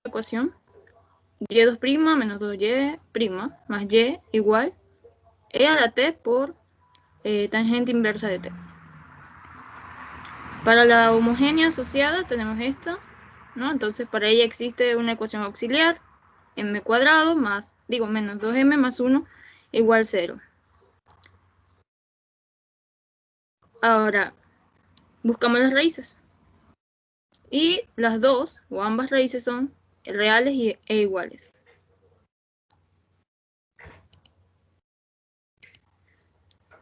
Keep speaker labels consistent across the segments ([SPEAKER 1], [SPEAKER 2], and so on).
[SPEAKER 1] ecuación. Y2' menos 2y' más y igual e a la t por tangente inversa de t. Para la homogénea asociada tenemos esta, ¿no? Entonces para ella existe una ecuación auxiliar, m cuadrado más, menos 2m más 1 igual 0. Ahora, buscamos las raíces. Y las dos, o ambas raíces, son reales e iguales.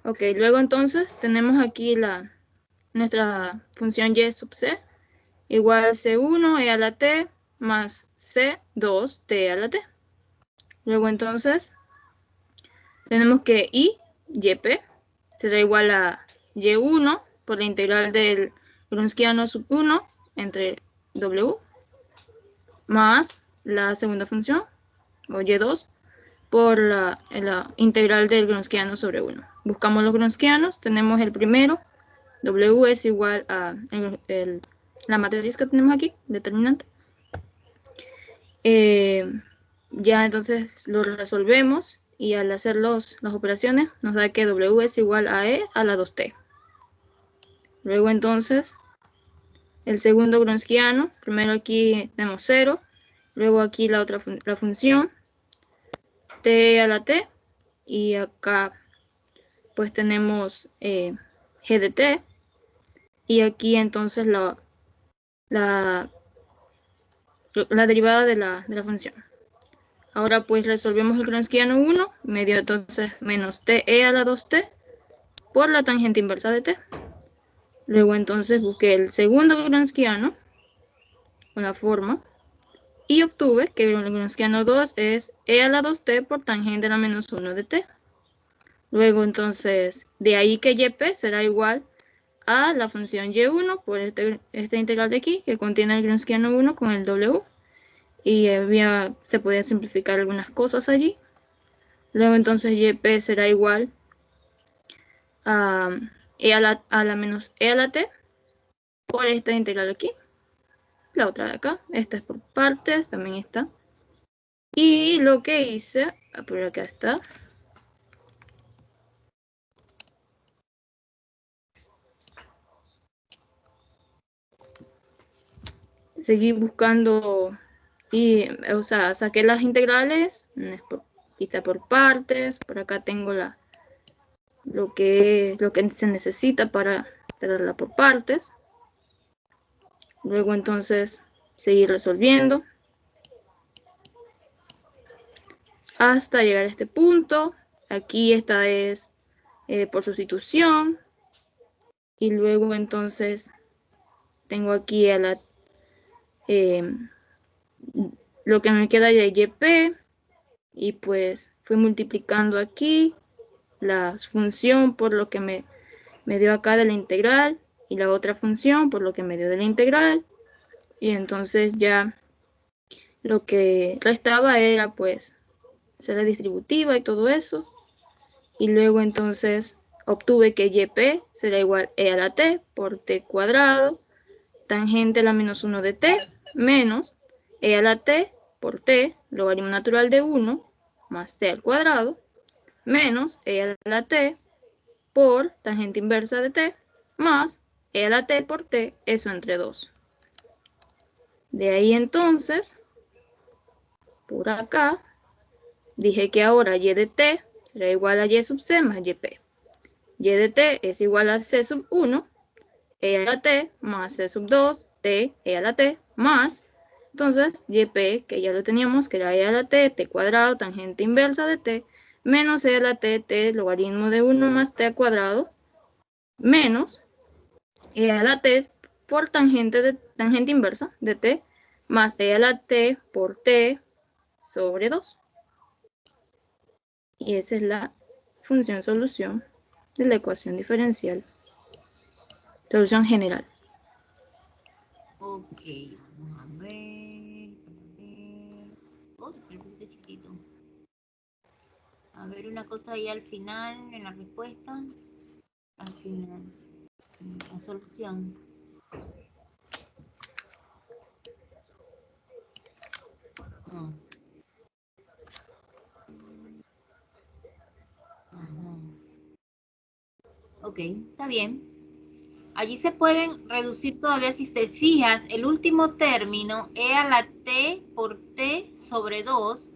[SPEAKER 1] Ok, luego entonces tenemos aquí nuestra función y sub c igual c1 e a la t más c2 t a la t. Luego entonces tenemos que yp será igual a y1 por la integral del Grunskiano sub 1 entre w más la segunda función, o y2, por la integral del Grunskiano sobre 1. Buscamos los Grunskianos, tenemos el primero, w es igual a la matriz que tenemos aquí, determinante. Ya entonces lo resolvemos y al hacer las operaciones nos da que w es igual a e a la 2t. Luego entonces el segundo Grunskiano, primero aquí tenemos 0, luego aquí la función t a la t, y acá pues tenemos g de t, y aquí entonces la derivada de la función. Ahora pues resolvemos el Grunskiano 1, me dio entonces menos t e a la 2t por la tangente inversa de t. Luego entonces busqué el segundo Grunskiano con la forma y obtuve que el Grunskiano 2 es e a la 2t por tangente a la menos 1 de t. Luego entonces, de ahí que yp será igual a la función y1 por esta integral de aquí que contiene el Grunskiano 1 con el w. Y se podía simplificar algunas cosas allí. Luego entonces yp será igual a e a la menos e a la t por esta integral de aquí. La otra de acá, esta es por partes, también está. Y lo que hice, por acá está. Seguí buscando y, o sea, saqué las integrales, quizá por partes. Por acá tengo lo que se necesita para darla por partes. Luego entonces seguir resolviendo hasta llegar a este punto. Aquí esta es por sustitución, y luego entonces tengo aquí a lo que me queda de yp, y pues fui multiplicando aquí la función por lo que me dio acá de la integral, y la otra función por lo que me dio de la integral, y entonces ya lo que restaba era pues hacer la distributiva y todo eso, y luego entonces obtuve que yp será igual e a la t por t cuadrado tangente a la menos 1 de t menos e a la t por t logaritmo natural de 1 más t al cuadrado menos e a la t por tangente inversa de t más e a la t por t, eso entre 2. De ahí entonces, por acá, dije que ahora y de t será igual a y sub c más yp. Y de t es igual a c sub 1, e a la t más c sub 2, t e a la t más, entonces yp, que ya lo teníamos, que era e a la t, t cuadrado, tangente inversa de t, menos e a la t, t logaritmo de 1 más t al cuadrado, menos e a la t por tangente inversa de t, más e a la t por t sobre 2. Y esa es la función solución de la ecuación diferencial. Solución general.
[SPEAKER 2] Ok, vamos a ver. Oh, el pusiste chiquitito. A ver una cosa ahí al final, en la respuesta. Al final, la solución. Ok, está bien. Allí se pueden reducir todavía, si te fijas, el último término, e a la t por t sobre 2,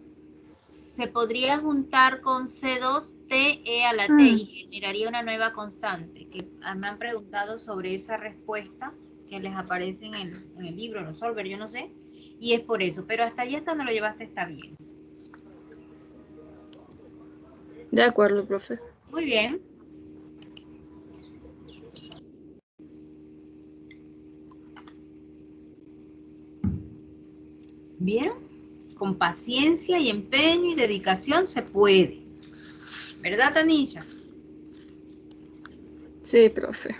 [SPEAKER 2] se podría juntar con C2t e a la t y generaría una nueva constante, que me han preguntado sobre esa respuesta que les aparece en el libro, en los Solver, yo no sé, y es por eso, pero hasta allí, hasta donde lo llevaste, está bien.
[SPEAKER 1] De acuerdo, profe.
[SPEAKER 2] Muy bien. ¿Vieron? Con paciencia y empeño y dedicación se puede. ¿Verdad, Tanisha?
[SPEAKER 1] Sí, profe.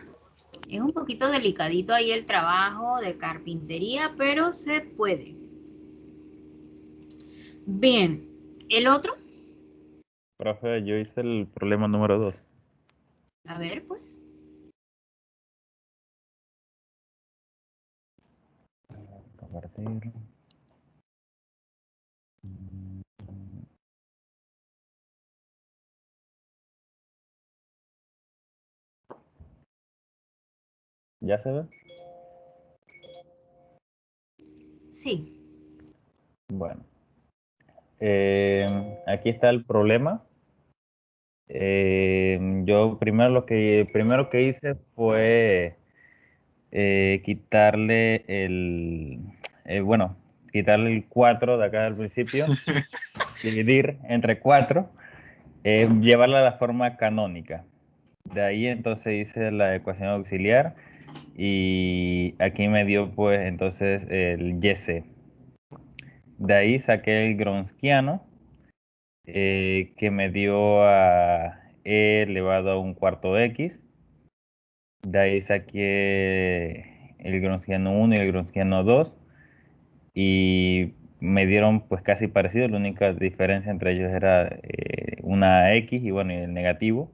[SPEAKER 2] Es un poquito delicadito ahí el trabajo de carpintería, pero se puede. Bien. ¿El otro?
[SPEAKER 3] Profe, yo hice el problema número 2.
[SPEAKER 2] A ver, pues.
[SPEAKER 3] Compartir. ¿Ya se ve?
[SPEAKER 2] Sí.
[SPEAKER 3] Bueno. Aquí está el problema. Yo primero que hice fue quitarle quitarle el 4 de acá al principio, dividir entre 4, llevarla a la forma canónica. De ahí entonces hice la ecuación auxiliar y aquí me dio pues entonces el YC. De ahí saqué el gronskiano, que me dio a e elevado a un cuarto x. De ahí saqué el gronskiano 1 y el gronskiano 2 y me dieron pues casi parecido. La única diferencia entre ellos era una x y bueno, y el negativo.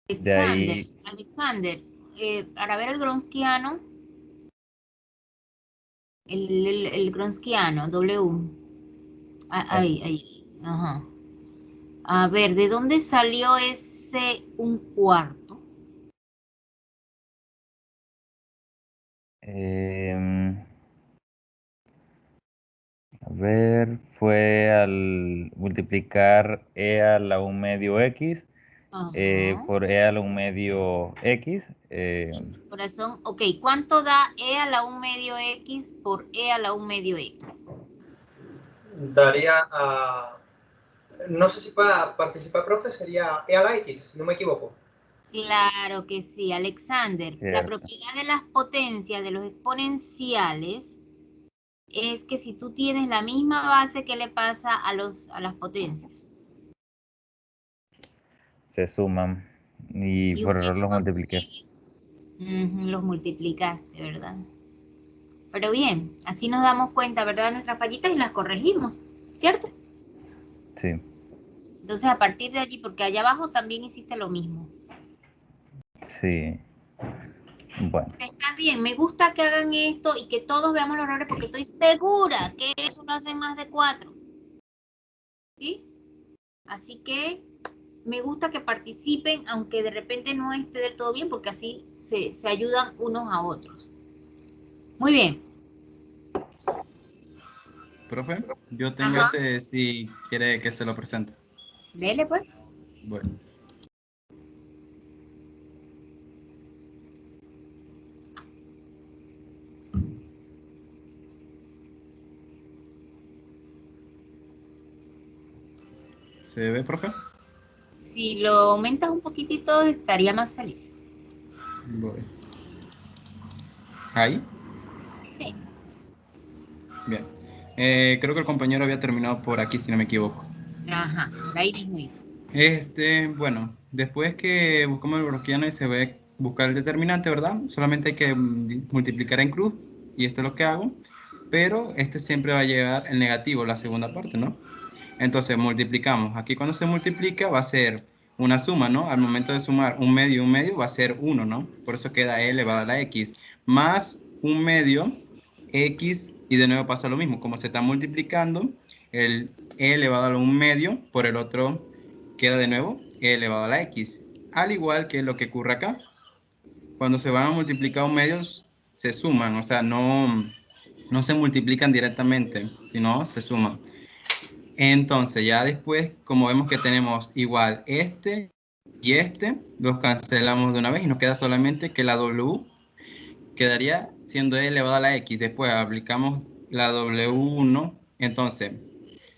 [SPEAKER 3] De ahí
[SPEAKER 2] Alexander, para ver el gronskiano, el gronskiano, W. Ahí, ajá. A ver, ¿de dónde salió ese un cuarto?
[SPEAKER 3] A ver, fue al multiplicar e a la 1 medio x
[SPEAKER 2] Ajá.
[SPEAKER 3] por e a la 1 medio x.
[SPEAKER 2] Sí, corazón. Ok, ¿cuánto da e a la 1 medio x por e a la 1 medio x?
[SPEAKER 4] Daría a... No sé si pueda participar, profe, sería e a la x, no me equivoco.
[SPEAKER 2] Claro que sí, Alexander. La
[SPEAKER 3] Cierto.
[SPEAKER 2] propiedad de las potencias, de los exponenciales, es que si tú tienes la misma base, ¿qué le pasa a las potencias?
[SPEAKER 3] Se suman y
[SPEAKER 2] Y un
[SPEAKER 3] por error
[SPEAKER 2] medio
[SPEAKER 3] los
[SPEAKER 2] más un
[SPEAKER 3] multipliqué.
[SPEAKER 2] medio. Los multiplicaste, ¿verdad? Pero bien, así nos damos cuenta, ¿verdad? De nuestras fallitas y las corregimos, ¿cierto?
[SPEAKER 3] Sí,
[SPEAKER 2] Entonces, a partir de allí, porque allá abajo también hiciste lo mismo.
[SPEAKER 3] sí. Bueno,
[SPEAKER 2] Está bien, me gusta que hagan esto y que todos veamos los errores porque estoy segura que eso lo hacen más de 4. ¿Sí? Así que me gusta que participen, aunque de repente no esté del todo bien, porque así se ayudan unos a otros. Muy bien.
[SPEAKER 5] Profe, yo tengo
[SPEAKER 2] Ajá.
[SPEAKER 5] ese si quiere que se lo presente.
[SPEAKER 2] Dele, pues.
[SPEAKER 5] Bueno. ¿Se ve, profe?
[SPEAKER 2] Si lo aumentas un poquitito, estaría más feliz.
[SPEAKER 5] Voy. ¿Ahí?
[SPEAKER 2] Sí.
[SPEAKER 5] Bien. Creo que el compañero había terminado por aquí, si no me equivoco.
[SPEAKER 2] Ajá, por ahí mismo.
[SPEAKER 5] Bueno, después que buscamos el gaussiano y se ve buscar el determinante, ¿verdad? Solamente hay que multiplicar en cruz, y esto es lo que hago, pero siempre va a llegar el negativo, la segunda parte, ¿no? Entonces multiplicamos. Aquí cuando se multiplica va a ser una suma, ¿no? Al momento de sumar un medio va a ser 1, ¿no? Por eso queda e elevado a la x, más un medio x, y de nuevo pasa lo mismo. Como se está multiplicando, el e elevado a un medio por el otro queda de nuevo e elevado a la x. al igual que lo que ocurre acá. Cuando se van a multiplicar un medio, se suman, o sea, no se multiplican directamente, sino se suman. Entonces, ya después, como vemos que tenemos igual este y este, los cancelamos de una vez y nos queda solamente que la W quedaría siendo e elevado a la x. Después aplicamos la W1, entonces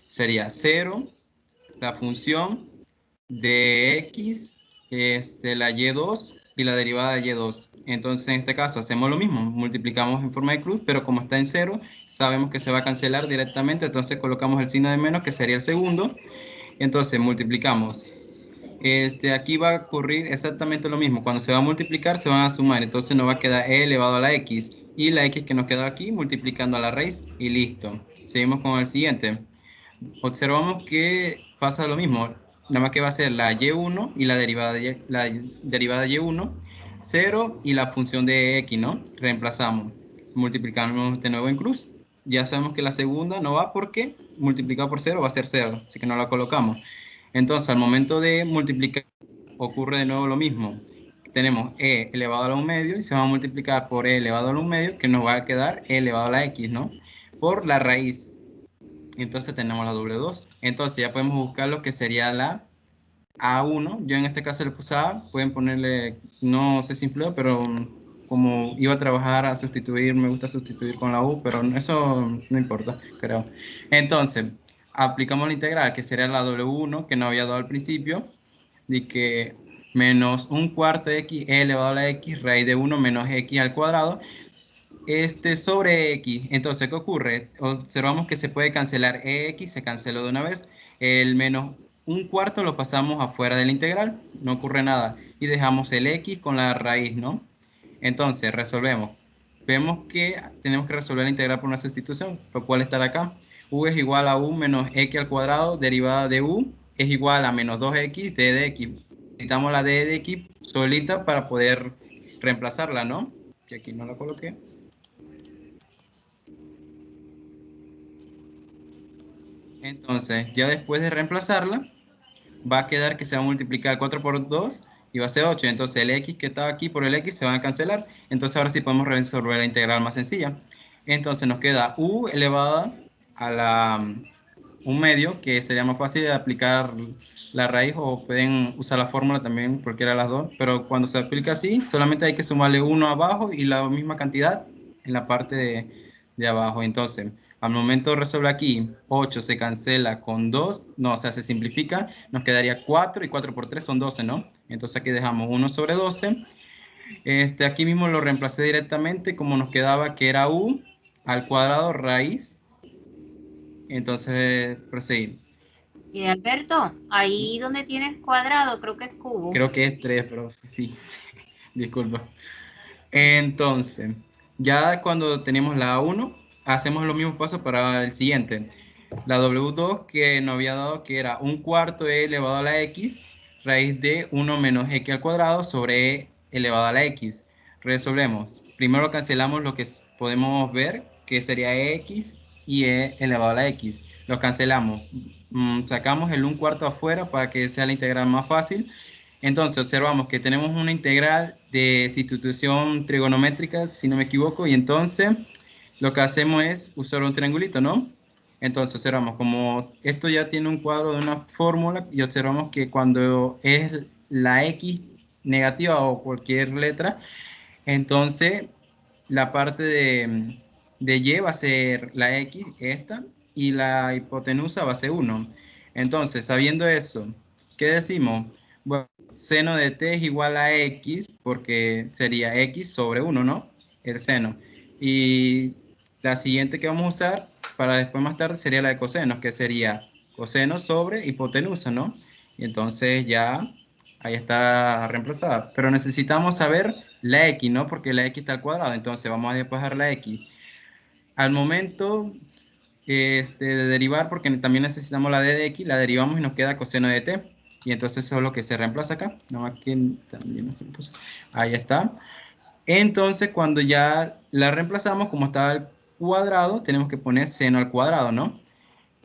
[SPEAKER 5] sería 0, la función de x, la y2 y la derivada de y2. Entonces, en este caso, hacemos lo mismo, multiplicamos en forma de cruz, pero como está en 0, sabemos que se va a cancelar directamente, entonces colocamos el signo de menos, que sería el segundo. Entonces, multiplicamos. Aquí va a ocurrir exactamente lo mismo. Cuando se va a multiplicar, se van a sumar. Entonces nos va a quedar e elevado a la x. Y la x que nos quedó aquí, multiplicando a la raíz. Y listo. Seguimos con el siguiente. Observamos que pasa lo mismo. Nada más que va a ser la y1 y la derivada de y1. 0 y la función de x, ¿no? Reemplazamos. Multiplicamos de nuevo en cruz. Ya sabemos que la segunda no va porque multiplicado por 0 va a ser 0. Así que no la colocamos. Entonces, al momento de multiplicar, ocurre de nuevo lo mismo. Tenemos e elevado a la 1 medio y se va a multiplicar por e elevado a la 1 medio, que nos va a quedar e elevado a la x, ¿no? Por la raíz. Entonces tenemos la W2. Entonces ya podemos buscar lo que sería la A1. Yo en este caso le puse A. Pueden ponerle, no sé si empleo, pero como iba a trabajar a sustituir, me gusta sustituir con la U, pero eso no importa, creo. Entonces, aplicamos la integral, que sería la W1, que nos había dado al principio, de que menos un cuarto de x e elevado a la x, raíz de 1 menos x al cuadrado, sobre x. Entonces, ¿qué ocurre? Observamos que se puede cancelar x, se canceló de una vez. El menos un cuarto lo pasamos afuera de la integral, no ocurre nada. Y dejamos el x con la raíz, ¿no? Entonces, resolvemos. Vemos que tenemos que resolver la integral por una sustitución, lo cual estará acá. U es igual a u menos x al cuadrado, derivada de u, es igual a menos 2x d de x. Necesitamos la d de x solita para poder reemplazarla, ¿no? Que aquí no la coloqué. Entonces, ya después de reemplazarla, va a quedar que se va a multiplicar 4 por 2 y va a ser 8. Entonces, el x que estaba aquí por el x se van a cancelar. Entonces, ahora sí podemos resolver la integral más sencilla. Entonces, nos queda u elevada a la 1 medio, que sería más fácil de aplicar la raíz, o pueden usar la fórmula también, cualquiera de las dos. Pero cuando se aplica así, solamente hay que sumarle 1 abajo y la misma cantidad en la parte de abajo. Entonces, al momento de resolver aquí, 8 se cancela con 2, no, o sea, se simplifica, nos quedaría 4 y 4 por 3 son 12, ¿no? Entonces aquí dejamos 1 sobre 12. Aquí mismo lo reemplacé directamente como nos quedaba que era u al cuadrado raíz. Entonces, proseguir.
[SPEAKER 2] Y Alberto, ahí donde tienes cuadrado, creo que es cubo.
[SPEAKER 5] Creo que es 3, pero sí, disculpa. Entonces, ya cuando tenemos la A1, hacemos los mismos pasos para el siguiente. La W2 que nos había dado que era un cuarto e elevado a la x, raíz de 1 menos x al cuadrado sobre e elevado a la x. Resolvemos. Primero cancelamos lo que podemos ver, que sería x y e elevado a la x. Los cancelamos. Sacamos el 1 cuarto afuera para que sea la integral más fácil. Entonces observamos que tenemos una integral de sustitución trigonométrica, si no me equivoco, y entonces lo que hacemos es usar un triangulito, ¿no? Entonces observamos como esto ya tiene un cuadro de una fórmula y observamos que cuando es la x negativa o cualquier letra, entonces la parte de y va a ser la x, esta, y la hipotenusa va a ser 1. Entonces, sabiendo eso, ¿qué decimos? Bueno, seno de t es igual a x, porque sería x sobre 1, ¿no? El seno. Y la siguiente que vamos a usar para después más tarde sería la de cosenos, que sería coseno sobre hipotenusa, ¿no? Y entonces ya ahí está reemplazada. Pero necesitamos saber la x, ¿no? Porque la x está al cuadrado, entonces vamos a despejar la x. Al momento de derivar, porque también necesitamos la d de x, la derivamos y nos queda coseno de t. Y entonces eso es lo que se reemplaza acá. No, aquí también no se puso. Ahí está. Entonces, cuando ya la reemplazamos, como está al cuadrado, tenemos que poner seno al cuadrado, ¿no?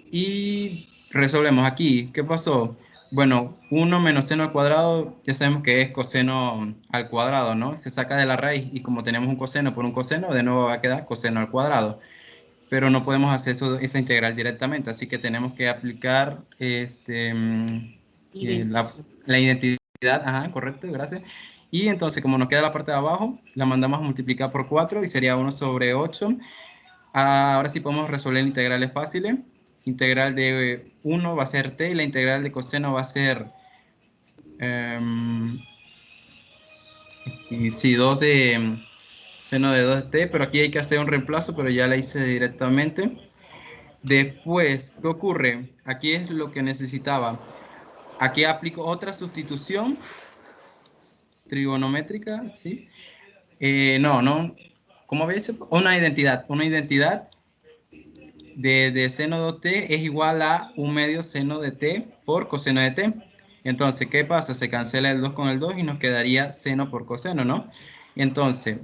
[SPEAKER 5] Y resolvemos aquí. ¿Qué pasó? Bueno, 1 menos seno al cuadrado, ya sabemos que es coseno al cuadrado, ¿no? Se saca de la raíz y como tenemos un coseno por un coseno, de nuevo va a quedar coseno al cuadrado. Pero no podemos hacer esa integral directamente, así que tenemos que aplicar la identidad. Ajá, correcto, gracias. Y entonces, como nos queda la parte de abajo, la mandamos a multiplicar por 4 y sería 1 sobre 8. Ahora sí podemos resolver integrales fáciles. Integral de 1 va a ser t y la integral de coseno va a ser y sí, 2 de seno de 2t, pero aquí hay que hacer un reemplazo, pero ya la hice directamente. Después, ¿qué ocurre? Aquí es lo que necesitaba. Aquí aplico otra sustitución trigonométrica, ¿sí? No, ¿cómo había hecho? Una identidad de seno de t es igual a 1 medio seno de t por coseno de t. Entonces, ¿qué pasa? Se cancela el 2 con el 2 y nos quedaría seno por coseno, ¿no? Entonces,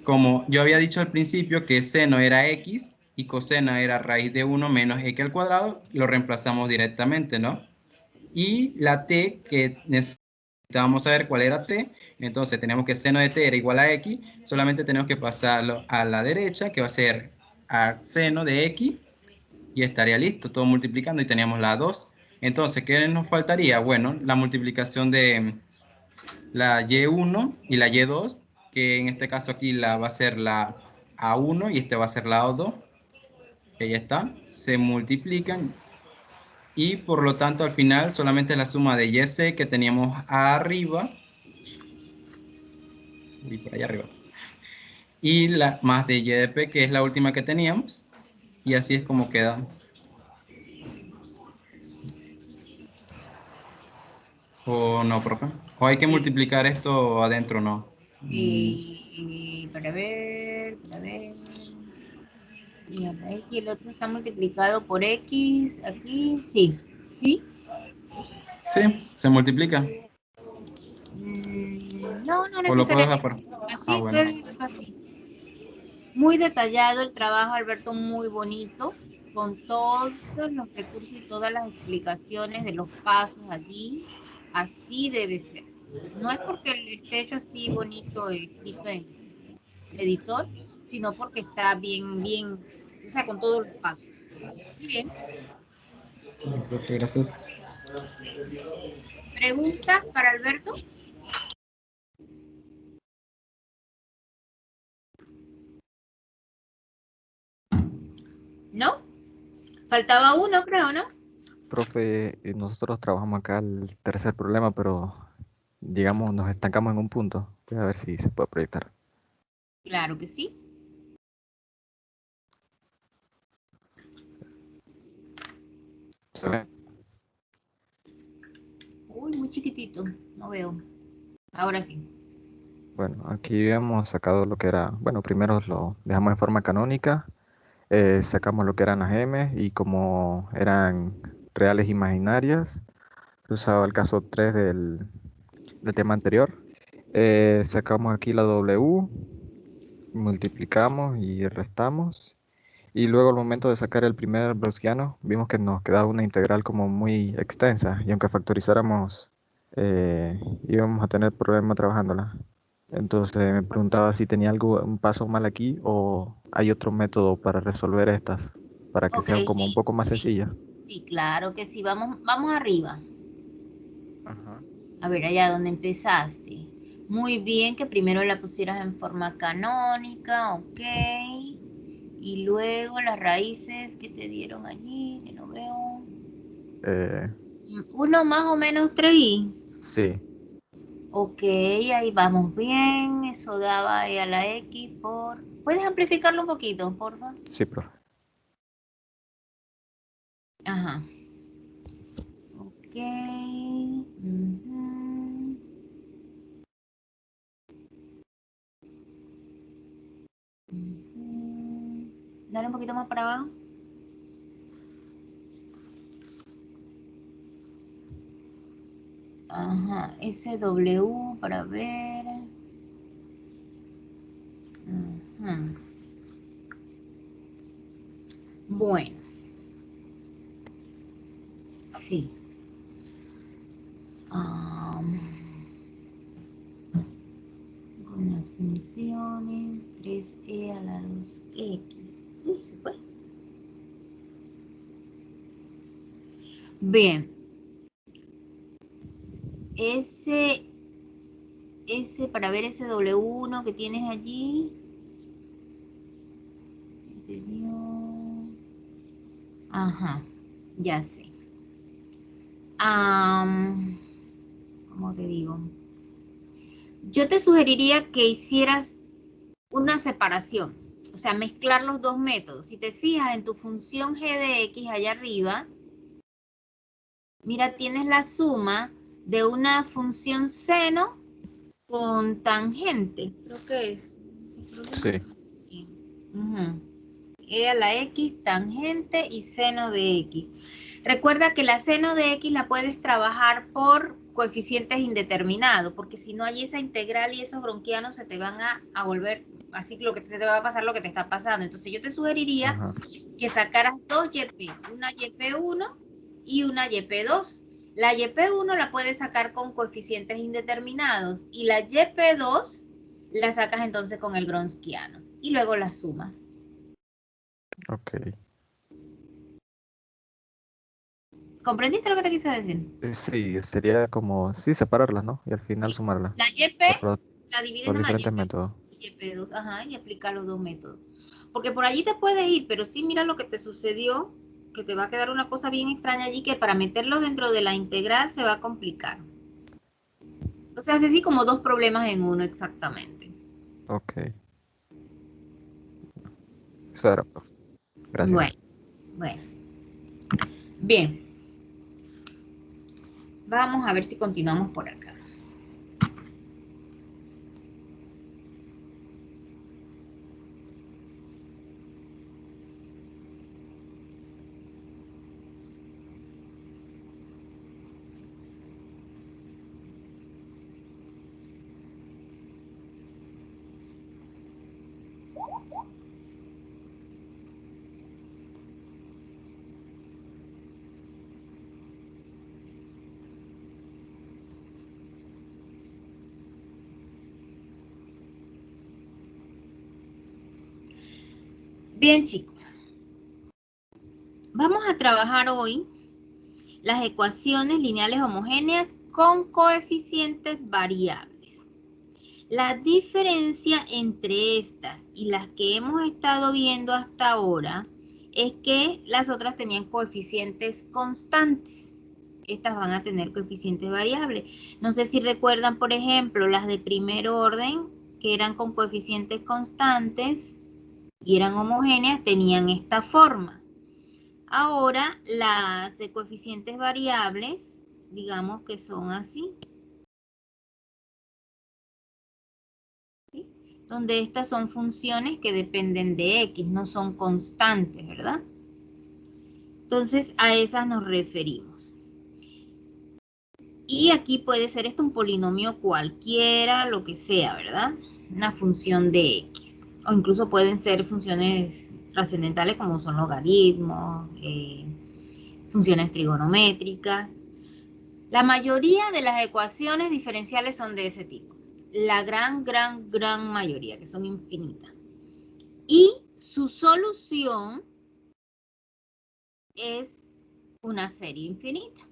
[SPEAKER 5] como yo había dicho al principio que seno era x y coseno era raíz de 1 menos x al cuadrado, lo reemplazamos directamente, ¿no? Y la t que necesitábamos saber cuál era t, entonces tenemos que seno de t era igual a x, solamente tenemos que pasarlo a la derecha, que va a ser a seno de x, y estaría listo, todo multiplicando, y teníamos la 2. Entonces, ¿qué nos faltaría? Bueno, la multiplicación de la y1 y la y2, que en este caso aquí la va a ser la a1 y este va a ser la a2, que ya está, se multiplican y por lo tanto al final solamente la suma de YC que teníamos arriba, y por allá arriba, y la más de YDP que es la última que teníamos, y así es como queda. ¿O no, profe? ¿O hay que multiplicar esto adentro, no?
[SPEAKER 2] Para ver. Y la X y el otro está multiplicado por X aquí, sí. ¿Sí?
[SPEAKER 5] Sí, se multiplica.
[SPEAKER 2] No, no
[SPEAKER 5] ¿O lo puedo dejar
[SPEAKER 2] necesariamente.
[SPEAKER 5] por...?
[SPEAKER 2] Así
[SPEAKER 5] Bueno.
[SPEAKER 2] puede dejarlo así. Muy detallado el trabajo, Alberto, muy bonito, con todos los recursos y todas las explicaciones de los pasos allí. Así debe ser. No es porque esté hecho así bonito, escrito en editor, sino porque está bien, o sea, con todos los pasos. Muy bien.
[SPEAKER 5] Profe, gracias.
[SPEAKER 2] ¿Preguntas para Alberto? ¿No? Faltaba uno, creo, ¿no?
[SPEAKER 6] Profe, nosotros trabajamos acá el tercer problema, pero digamos nos estancamos en un punto. Voy a ver si se puede proyectar.
[SPEAKER 2] Claro que sí.
[SPEAKER 6] ¿Se ve?
[SPEAKER 2] Uy, muy chiquitito, no veo. Ahora sí.
[SPEAKER 6] Bueno, aquí hemos sacado lo que era, bueno, primero lo dejamos en forma canónica, sacamos lo que eran las m y como eran reales imaginarias, se usaba el caso 3 del tema anterior. Sacamos aquí la w, multiplicamos y restamos. Y luego al momento de sacar el primer browskiano, vimos que nos quedaba una integral como muy extensa y aunque factorizáramos, íbamos a tener problemas trabajándola. Entonces me preguntaba si tenía un paso mal aquí o hay otro método para resolver estas, para que
[SPEAKER 2] Ok,
[SPEAKER 6] sean como un
[SPEAKER 2] sí,
[SPEAKER 6] poco más
[SPEAKER 2] sí,
[SPEAKER 6] sencillas.
[SPEAKER 2] sí, claro que sí. Vamos arriba.
[SPEAKER 6] Ajá.
[SPEAKER 2] A ver, allá donde empezaste. Muy bien que primero la pusieras en forma canónica, ok. Y luego las raíces que te dieron allí, que no veo.
[SPEAKER 6] Eh,
[SPEAKER 2] Uno más o menos 3i.
[SPEAKER 6] sí,
[SPEAKER 2] Ok, ahí vamos bien. Eso daba ahí a la X por... ¿Puedes amplificarlo un poquito, por favor?
[SPEAKER 6] sí, profe.
[SPEAKER 2] Ajá. Ok. Ujú. Ujú. Dale un poquito más para abajo. Ajá, SW para ver. Ujú. Bueno, sí. 3e a la 2x. Uy, se fue. Bien. Ese para ver ese W1 que tienes allí. Te dio... Ajá, ya sé. ¿Cómo te digo? Yo te sugeriría que hicieras una separación, o sea, mezclar los dos métodos. Si te fijas en tu función g de x allá arriba, mira, tienes la suma de una función seno con tangente. Creo que es.
[SPEAKER 6] Sí.
[SPEAKER 2] Ujú. E a la x, tangente y seno de x. Recuerda que la seno de x la puedes trabajar por coeficientes indeterminados, porque si no hay esa integral y esos bronquianos se te van a volver, así lo que te va a pasar lo que te está pasando. Entonces yo te sugeriría
[SPEAKER 6] Ajá.
[SPEAKER 2] que sacaras dos YP, una YP1 y una YP2. La YP1 la puedes sacar con coeficientes indeterminados y la YP2 la sacas entonces con el gronskiano y luego las sumas.
[SPEAKER 6] Ok.
[SPEAKER 2] ¿Comprendiste lo que te quise decir?
[SPEAKER 6] Sí, sería como, sí, separarlas, ¿no? Y al final
[SPEAKER 2] Sí.
[SPEAKER 6] sumarlas
[SPEAKER 2] La YP
[SPEAKER 6] por,
[SPEAKER 2] la divides
[SPEAKER 6] por
[SPEAKER 2] en
[SPEAKER 6] diferentes
[SPEAKER 2] YP
[SPEAKER 6] métodos.
[SPEAKER 2] y YP2, ajá, y aplica los dos métodos. Porque por allí te puedes ir, pero sí mira lo que te sucedió, que te va a quedar una cosa bien extraña allí, que para meterlo dentro de la integral se va a complicar. Entonces hace así como dos problemas en uno exactamente.
[SPEAKER 6] Ok. Eso era, pues. Gracias.
[SPEAKER 2] Bueno. Bien. Vamos a ver si continuamos por acá. Bien, chicos. Vamos a trabajar hoy las ecuaciones lineales homogéneas con coeficientes variables. La diferencia entre estas y las que hemos estado viendo hasta ahora es que las otras tenían coeficientes constantes. Estas van a tener coeficientes variables. No sé si recuerdan, por ejemplo, las de primer orden, que eran con coeficientes constantes y eran homogéneas, tenían esta forma. Ahora, las de coeficientes variables, digamos que son así. ¿Sí? Donde estas son funciones que dependen de x, no son constantes, ¿verdad? Entonces, a esas nos referimos. Y aquí puede ser esto un polinomio cualquiera, lo que sea, ¿verdad? Una función de x. O incluso pueden ser funciones trascendentales como son logaritmos, funciones trigonométricas. La mayoría de las ecuaciones diferenciales son de ese tipo. La gran mayoría, que son infinitas. Y su solución es una serie infinita.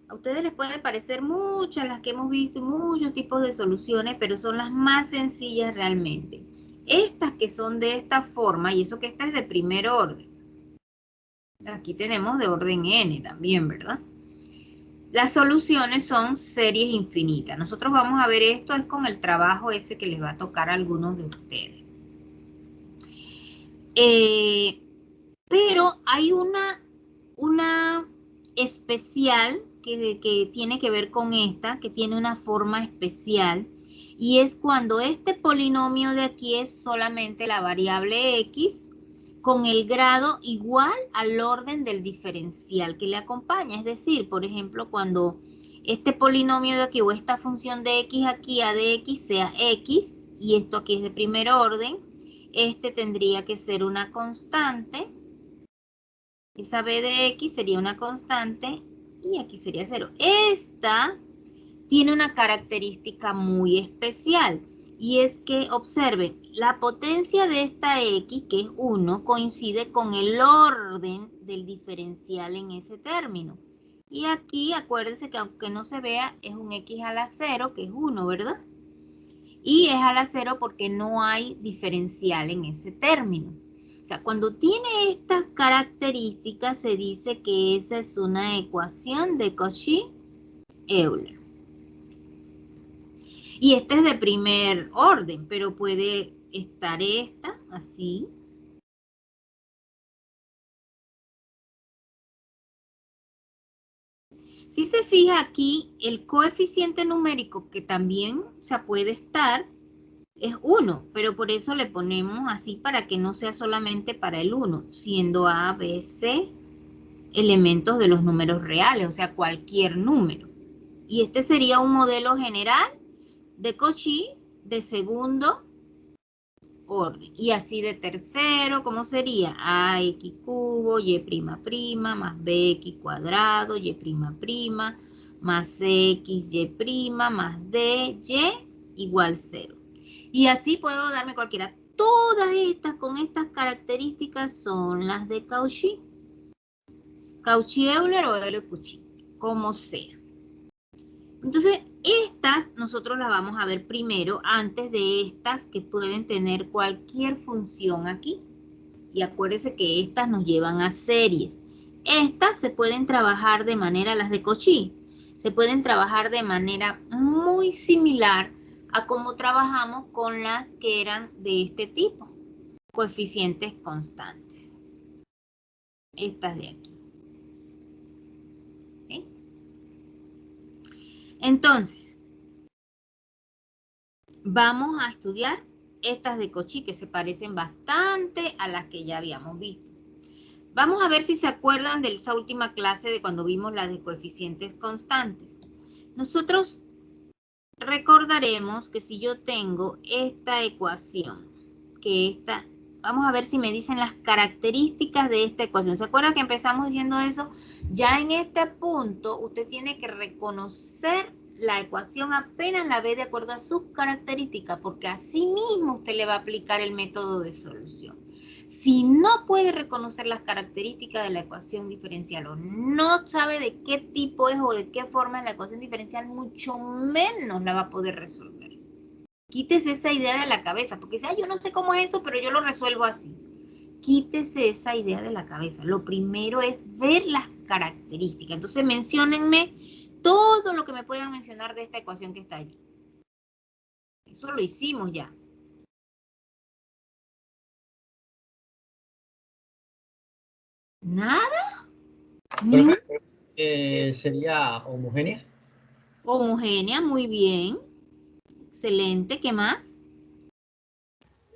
[SPEAKER 2] A ustedes les pueden parecer muchas las que hemos visto, muchos tipos de soluciones, pero son las más sencillas realmente. Estas que son de esta forma, y eso que esta es de primer orden. Aquí tenemos de orden n también, ¿verdad? Las soluciones son series infinitas. Nosotros vamos a ver esto es con el trabajo ese que les va a tocar a algunos de ustedes. Pero hay una especial que tiene que ver con esta, que tiene una forma especial, y es cuando este polinomio de aquí es solamente la variable x con el grado igual al orden del diferencial que le acompaña. Es decir, por ejemplo, cuando este polinomio de aquí o esta función de x aquí, a de x, sea x, y esto aquí es de primer orden, este tendría que ser una constante. Esa b de x sería una constante y aquí sería 0. Esta tiene una característica muy especial. Y es que, observen, la potencia de esta x, que es 1, coincide con el orden del diferencial en ese término. Y aquí, acuérdense que aunque no se vea, es un x a la 0, que es 1, ¿verdad? Y es a la 0 porque no hay diferencial en ese término. O sea, cuando tiene estas características, se dice que esa es una ecuación de Cauchy-Euler. Y esta es de primer orden, pero puede estar esta, así. Si se fija aquí, el coeficiente numérico que también, o sea, puede estar, es 1, pero por eso le ponemos así para que no sea solamente para el 1, siendo A, B, C elementos de los números reales, o sea, cualquier número. Y este sería un modelo general de Cauchy de segundo orden. Y así de tercero, ¿cómo sería? AX cubo, Y prima prima, más BX cuadrado, Y prima prima, más X, Y prima, más D, Y igual 0. Y así puedo darme cualquiera. Todas estas con estas características son las de Cauchy. Cauchy-Euler o Euler-Cauchy, como sea. Entonces, estas nosotros las vamos a ver primero antes de estas que pueden tener cualquier función aquí. Y acuérdense que estas nos llevan a series. Estas se pueden trabajar de manera, las de Cauchy, se pueden trabajar de manera muy similar a como trabajamos con las que eran de este tipo, coeficientes constantes. Estas de aquí. ¿Sí? Entonces, vamos a estudiar estas de Cauchy que se parecen bastante a las que ya habíamos visto. Vamos a ver si se acuerdan de esa última clase de cuando vimos las de coeficientes constantes. Nosotros recordaremos que si yo tengo esta ecuación, que esta, vamos a ver si me dicen las características de esta ecuación. ¿Se acuerdan que empezamos diciendo eso? Ya en este punto usted tiene que reconocer la ecuación apenas la ve de acuerdo a sus características, porque así mismo usted le va a aplicar el método de solución. Si no puede reconocer las características de la ecuación diferencial o no sabe de qué tipo es o de qué forma es la ecuación diferencial, mucho menos la va a poder resolver. Quítese esa idea de la cabeza, porque dice, yo no sé cómo es eso, pero yo lo resuelvo así. Quítese esa idea de la cabeza. Lo primero es ver las características. Entonces, menciónenme todo lo que me puedan mencionar de esta ecuación que está allí. Eso lo hicimos ya. ¿Nada?
[SPEAKER 4] ¿Sería homogénea?
[SPEAKER 2] Homogénea, muy bien. Excelente, ¿qué más?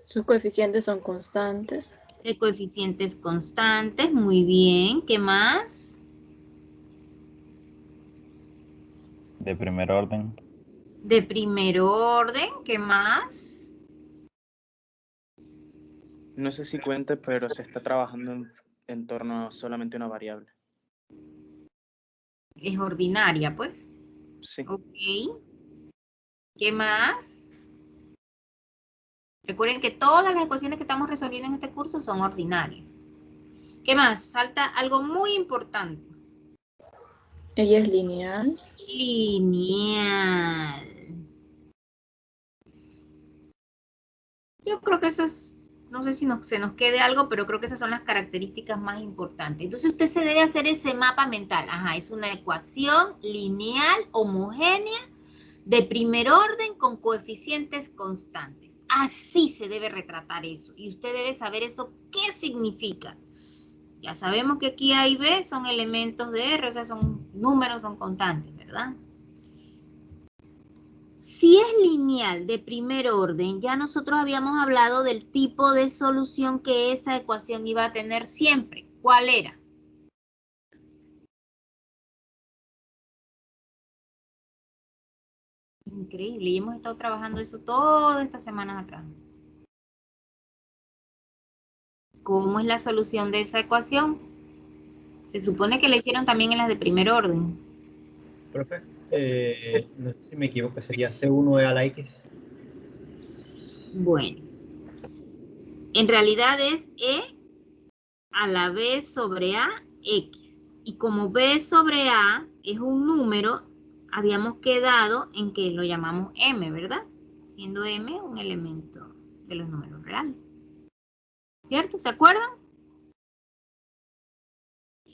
[SPEAKER 1] Sus coeficientes son constantes.
[SPEAKER 2] De coeficientes constantes, muy bien. ¿Qué más?
[SPEAKER 3] De primer orden.
[SPEAKER 2] De primer orden, ¿qué más?
[SPEAKER 7] No sé si cuente, pero se está trabajando en torno a solamente una variable.
[SPEAKER 2] Es ordinaria, pues.
[SPEAKER 7] Sí.
[SPEAKER 2] Ok. ¿Qué más? Recuerden que todas las ecuaciones que estamos resolviendo en este curso son ordinarias. ¿Qué más? Falta algo muy importante.
[SPEAKER 1] Ella es lineal.
[SPEAKER 2] Lineal. Yo creo que eso es, no sé si se nos quede algo, pero creo que esas son las características más importantes. Entonces usted se debe hacer ese mapa mental. Ajá, es una ecuación lineal, homogénea, de primer orden con coeficientes constantes. Así se debe retratar eso. Y usted debe saber eso, ¿qué significa? Ya sabemos que aquí A y B son elementos de R, o sea, son números, son constantes, ¿verdad? Si es lineal de primer orden, ya nosotros habíamos hablado del tipo de solución que esa ecuación iba a tener siempre. ¿Cuál era? Increíble, y hemos estado trabajando eso todas estas semanas atrás. ¿Cómo es la solución de esa ecuación? Se supone que la hicieron también en las de primer orden.
[SPEAKER 4] Profe, no sé si me equivoco, sería C1 e a la X.
[SPEAKER 2] Bueno, en realidad es E a la B sobre A, X. Y como B sobre A es un número, habíamos quedado en que lo llamamos M, ¿verdad? Siendo M un elemento de los números reales. ¿Cierto? ¿Se acuerdan?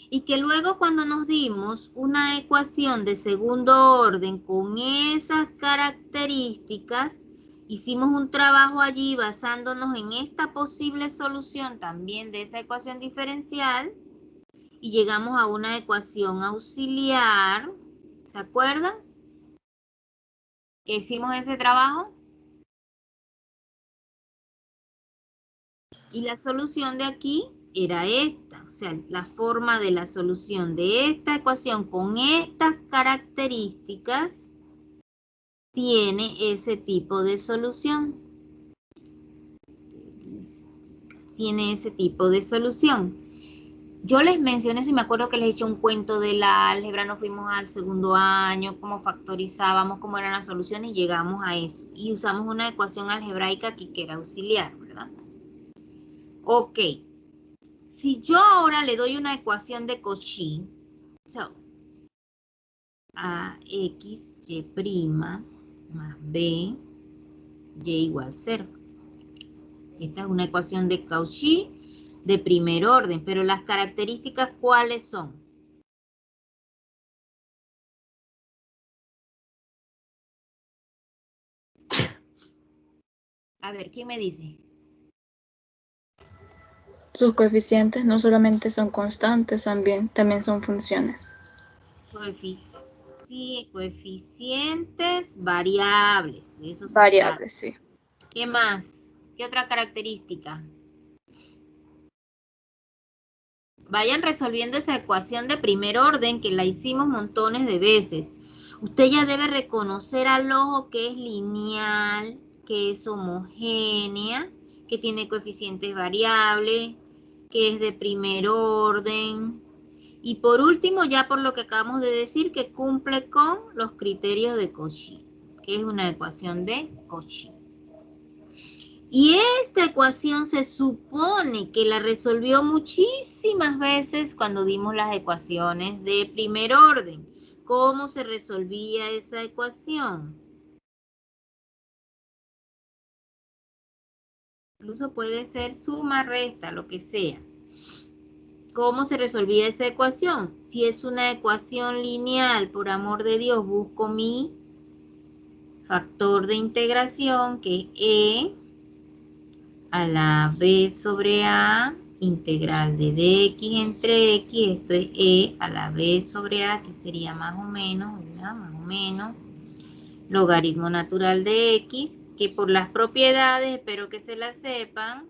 [SPEAKER 2] Y que luego cuando nos dimos una ecuación de segundo orden con esas características, hicimos un trabajo allí basándonos en esta posible solución también de esa ecuación diferencial y llegamos a una ecuación auxiliar. ¿Se acuerdan? ¿Que hicimos ese trabajo? Y la solución de aquí era esta, o sea, la forma de la solución de esta ecuación con estas características tiene ese tipo de solución. Tiene ese tipo de solución. Yo les mencioné, si me acuerdo que les he hecho un cuento de la álgebra, nos fuimos al segundo año, cómo factorizábamos, cómo eran las soluciones y llegamos a eso. Y usamos una ecuación algebraica aquí que era auxiliar, ¿verdad? Ok. Si yo ahora le doy una ecuación de Cauchy, a x, y' más b, y igual 0. Esta es una ecuación de Cauchy de primer orden, pero las características, ¿cuáles son? A ver, ¿quién me dice?
[SPEAKER 1] Sus coeficientes no solamente son constantes, también son funciones.
[SPEAKER 2] Coeficientes variables. De eso se
[SPEAKER 1] Variables,
[SPEAKER 2] trata.
[SPEAKER 1] sí.
[SPEAKER 2] ¿Qué más? ¿Qué otra característica? Vayan resolviendo esa ecuación de primer orden que la hicimos montones de veces. Usted ya debe reconocer al ojo que es lineal, que es homogénea, que tiene coeficientes variables, que es de primer orden. Y por último, ya por lo que acabamos de decir, que cumple con los criterios de Cauchy, que es una ecuación de Cauchy. Y esta ecuación se supone que la resolvió muchísimas veces cuando dimos las ecuaciones de primer orden. ¿Cómo se resolvía esa ecuación? Incluso puede ser suma, resta, lo que sea. ¿Cómo se resolvía esa ecuación? Si es una ecuación lineal, por amor de Dios, busco mi factor de integración, que es E a la B sobre A, integral de dx entre x, esto es E a la B sobre A, que sería más o menos, ¿verdad? Más o menos, logaritmo natural de x, que por las propiedades, espero que se las sepan.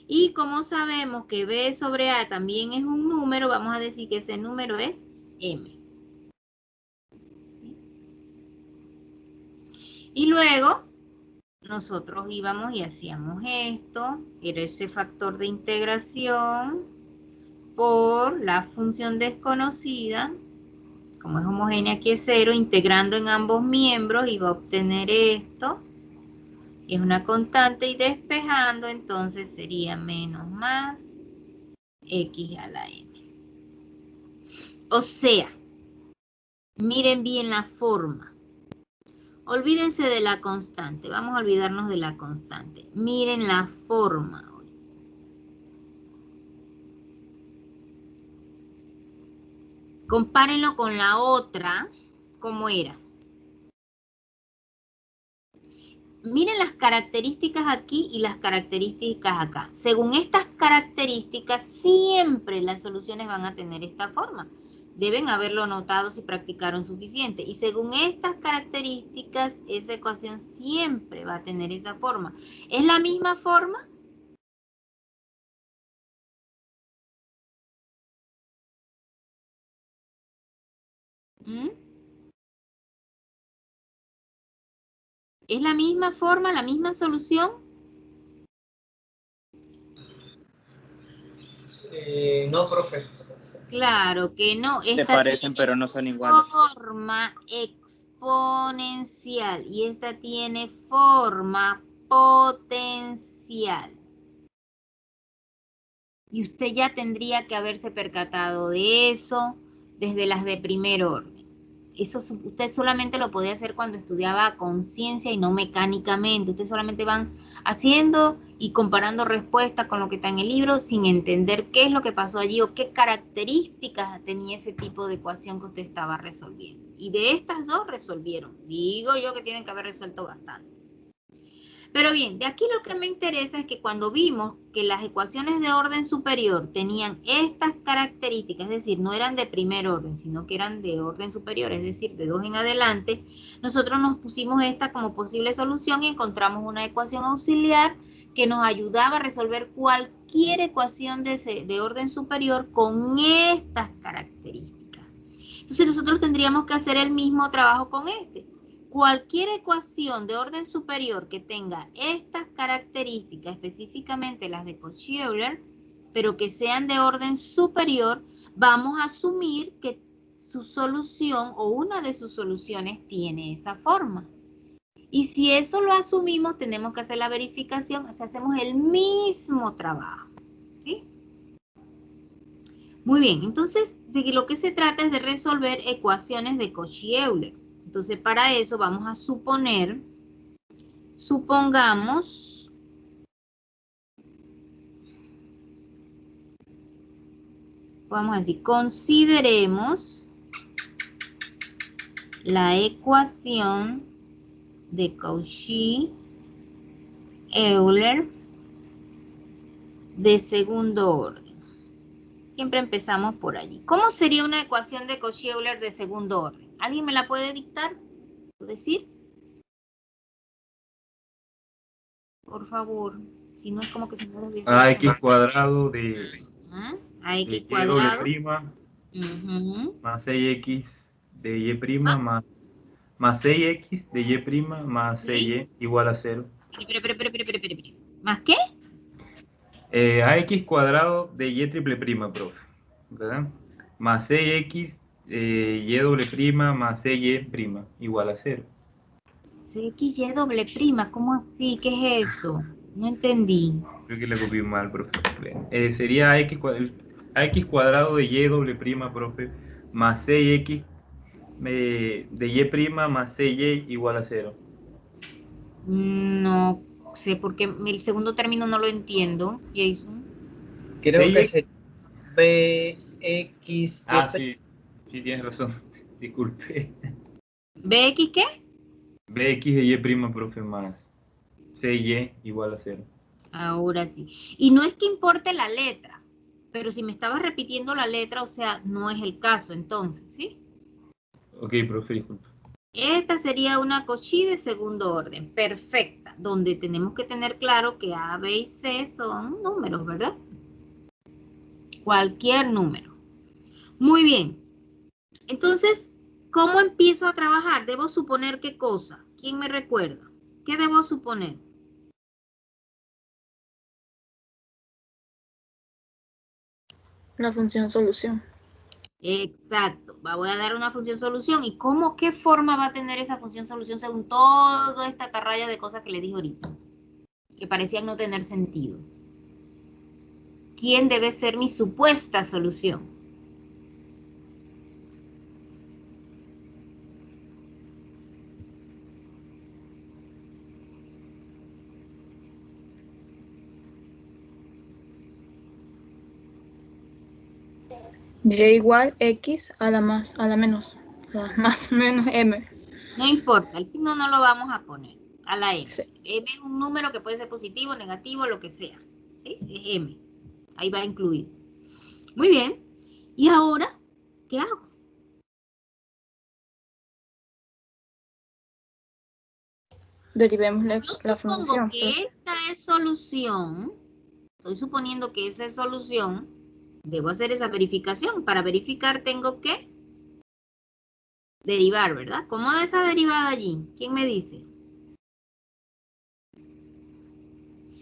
[SPEAKER 2] Y como sabemos que B sobre A también es un número, vamos a decir que ese número es M. Y luego nosotros íbamos y hacíamos esto, era ese factor de integración por la función desconocida, como es homogénea aquí es 0, integrando en ambos miembros iba a obtener esto, y es una constante, y despejando entonces sería menos más x a la m. O sea, miren bien la forma. Olvídense de la constante, vamos a olvidarnos de la constante. Miren la forma. Compárenlo con la otra, ¿cómo era? Miren las características aquí y las características acá. Según estas características, siempre las soluciones van a tener esta forma. Deben haberlo notado si practicaron suficiente. Y según estas características, esa ecuación siempre va a tener esta forma. ¿Es la misma forma? ¿Es la misma forma, la misma solución?
[SPEAKER 4] No, profe.
[SPEAKER 2] Claro que no.
[SPEAKER 7] Se
[SPEAKER 2] Esta
[SPEAKER 7] parecen,
[SPEAKER 2] tiene
[SPEAKER 7] pero no son iguales.
[SPEAKER 2] forma exponencial y esta tiene forma potencial. Y usted ya tendría que haberse percatado de eso desde las de primer orden. Eso usted solamente lo podía hacer cuando estudiaba a conciencia y no mecánicamente. Ustedes solamente van haciendo y comparando respuestas con lo que está en el libro sin entender qué es lo que pasó allí o qué características tenía ese tipo de ecuación que usted estaba resolviendo. Y de estas dos resolvieron. Digo yo que tienen que haber resuelto bastante. Pero bien, de aquí lo que me interesa es que cuando vimos que las ecuaciones de orden superior tenían estas características, es decir, no eran de primer orden, sino que eran de orden superior, es decir, de 2 en adelante, nosotros nos pusimos esta como posible solución y encontramos una ecuación auxiliar que nos ayudaba a resolver cualquier ecuación de orden superior con estas características. Entonces nosotros tendríamos que hacer el mismo trabajo con este. Cualquier ecuación de orden superior que tenga estas características, específicamente las de Cauchy-Euler, pero que sean de orden superior, vamos a asumir que su solución o una de sus soluciones tiene esa forma. Y si eso lo asumimos, tenemos que hacer la verificación, o sea, hacemos el mismo trabajo. ¿Sí? Muy bien, entonces de lo que se trata es de resolver ecuaciones de Cauchy-Euler. Entonces, para eso vamos a supongamos, vamos a decir, consideremos la ecuación de Cauchy-Euler de segundo orden. Siempre empezamos por allí. ¿Cómo sería una ecuación de Cauchy-Euler de segundo orden? ¿Alguien me la puede dictar? ¿Puedo decir? Por favor, si no es como que se me olvide.
[SPEAKER 8] AX cuadrado de
[SPEAKER 2] AX
[SPEAKER 8] y
[SPEAKER 2] cuadrado.
[SPEAKER 8] prima
[SPEAKER 2] Uh-huh.
[SPEAKER 8] más 6x de y prima más 6x de y prima más
[SPEAKER 2] ¿Sí?
[SPEAKER 8] 6y igual a 0.
[SPEAKER 2] Espera. ¿Más qué?
[SPEAKER 8] AX cuadrado de y triple prima, profe, ¿verdad? Más 6x y doble prima más 6y prima igual a 0.
[SPEAKER 2] CXY doble prima, ¿cómo así? ¿Qué es eso? No entendí.
[SPEAKER 8] Creo que le copié mal, profe. Sería AX cuadrado de y doble prima, profe, más 6x de y prima más 6y igual a 0.
[SPEAKER 2] No sé, porque el segundo término no lo entiendo, Jason.
[SPEAKER 4] Creo que
[SPEAKER 8] 6x.
[SPEAKER 4] sería BX.
[SPEAKER 8] Ah, sí, sí tienes razón. Disculpe.
[SPEAKER 2] ¿BX qué?
[SPEAKER 8] Bx de y prima, profe, más 6y igual a 0.
[SPEAKER 2] Ahora sí. Y no es que importe la letra, pero si me estabas repitiendo la letra, o sea, no es el caso entonces, ¿sí?
[SPEAKER 8] Ok, profe, disculpe.
[SPEAKER 2] Esta sería una Cauchy de segundo orden, perfecta, donde tenemos que tener claro que A, B y C son números, ¿verdad? Cualquier número. Muy bien. Entonces, ¿cómo empiezo a trabajar? ¿Debo suponer qué cosa? ¿Quién me recuerda? ¿Qué debo suponer?
[SPEAKER 1] La función solución.
[SPEAKER 2] Exacto. Voy a dar una función solución. ¿Y cómo, qué forma va a tener esa función solución según toda esta carralla de cosas que le dije ahorita? Que parecían no tener sentido. ¿Quién debe ser mi supuesta solución?
[SPEAKER 1] Y igual X a la más menos M.
[SPEAKER 2] No importa, el signo no lo vamos a poner a la M.
[SPEAKER 1] Sí.
[SPEAKER 2] M es un número que puede ser positivo, negativo, lo que sea. ¿Sí? Es M. Ahí va incluido. Muy bien. ¿Y ahora qué hago?
[SPEAKER 1] Derivemos la
[SPEAKER 2] Supongo
[SPEAKER 1] función.
[SPEAKER 2] que esta es solución. Estoy suponiendo que esa es solución. Debo hacer esa verificación. Para verificar tengo que derivar, ¿verdad? ¿Cómo es esa derivada allí? ¿Quién me dice?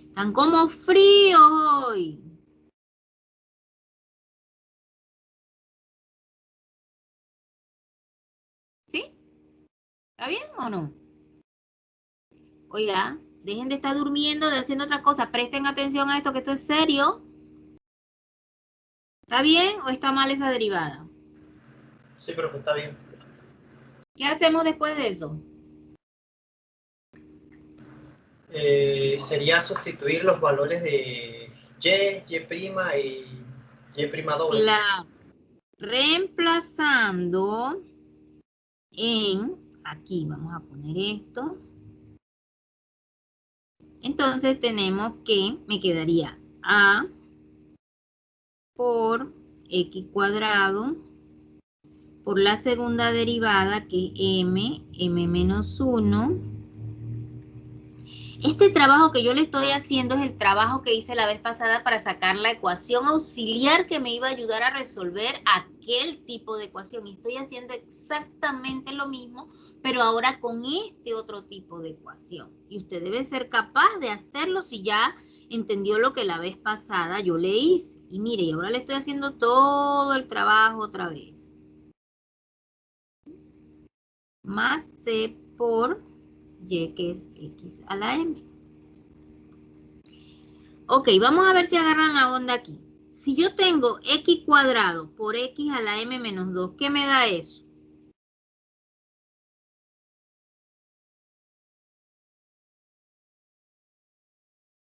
[SPEAKER 2] Están como fríos hoy. ¿Sí? ¿Está bien o no? Oiga, dejen de estar durmiendo, de haciendo otra cosa. Presten atención a esto, que esto es serio. ¿Está bien o está mal esa derivada?
[SPEAKER 4] Sí, profe, está bien.
[SPEAKER 2] ¿Qué hacemos después de eso?
[SPEAKER 4] Sería sustituir los valores de y, y' y' doble.
[SPEAKER 2] Claro. Reemplazando en, aquí vamos a poner esto. Entonces tenemos que, me quedaría a por x cuadrado por la segunda derivada, que es m menos 1. Este trabajo que yo le estoy haciendo es el trabajo que hice la vez pasada para sacar la ecuación auxiliar que me iba a ayudar a resolver aquel tipo de ecuación. Y estoy haciendo exactamente lo mismo, pero ahora con este otro tipo de ecuación. Y usted debe ser capaz de hacerlo si ya entendió lo que la vez pasada yo le hice. Y mire, y ahora le estoy haciendo todo el trabajo otra vez. Más c por y, que es x a la m. Ok, vamos a ver si agarran la onda aquí. Si yo tengo x cuadrado por x a la m menos 2, ¿qué me da eso?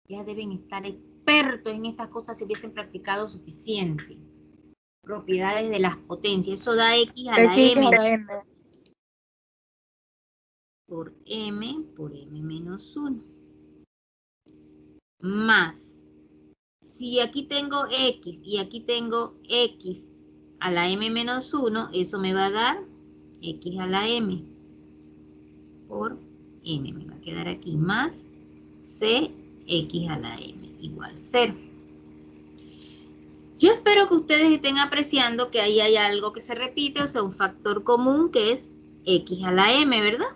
[SPEAKER 2] Ya deben estar expertos en estas cosas si hubiesen practicado suficiente. Propiedades de las potencias. Eso da x a la
[SPEAKER 1] X
[SPEAKER 2] m
[SPEAKER 1] a la M.
[SPEAKER 2] por m menos 1. Más. Si aquí tengo x y aquí tengo x a la m menos 1, eso me va a dar x a la m por m. Me va a quedar aquí más c x a la m igual 0. Yo espero que ustedes estén apreciando que ahí hay algo que se repite, o sea, un factor común que es x a la m, ¿verdad?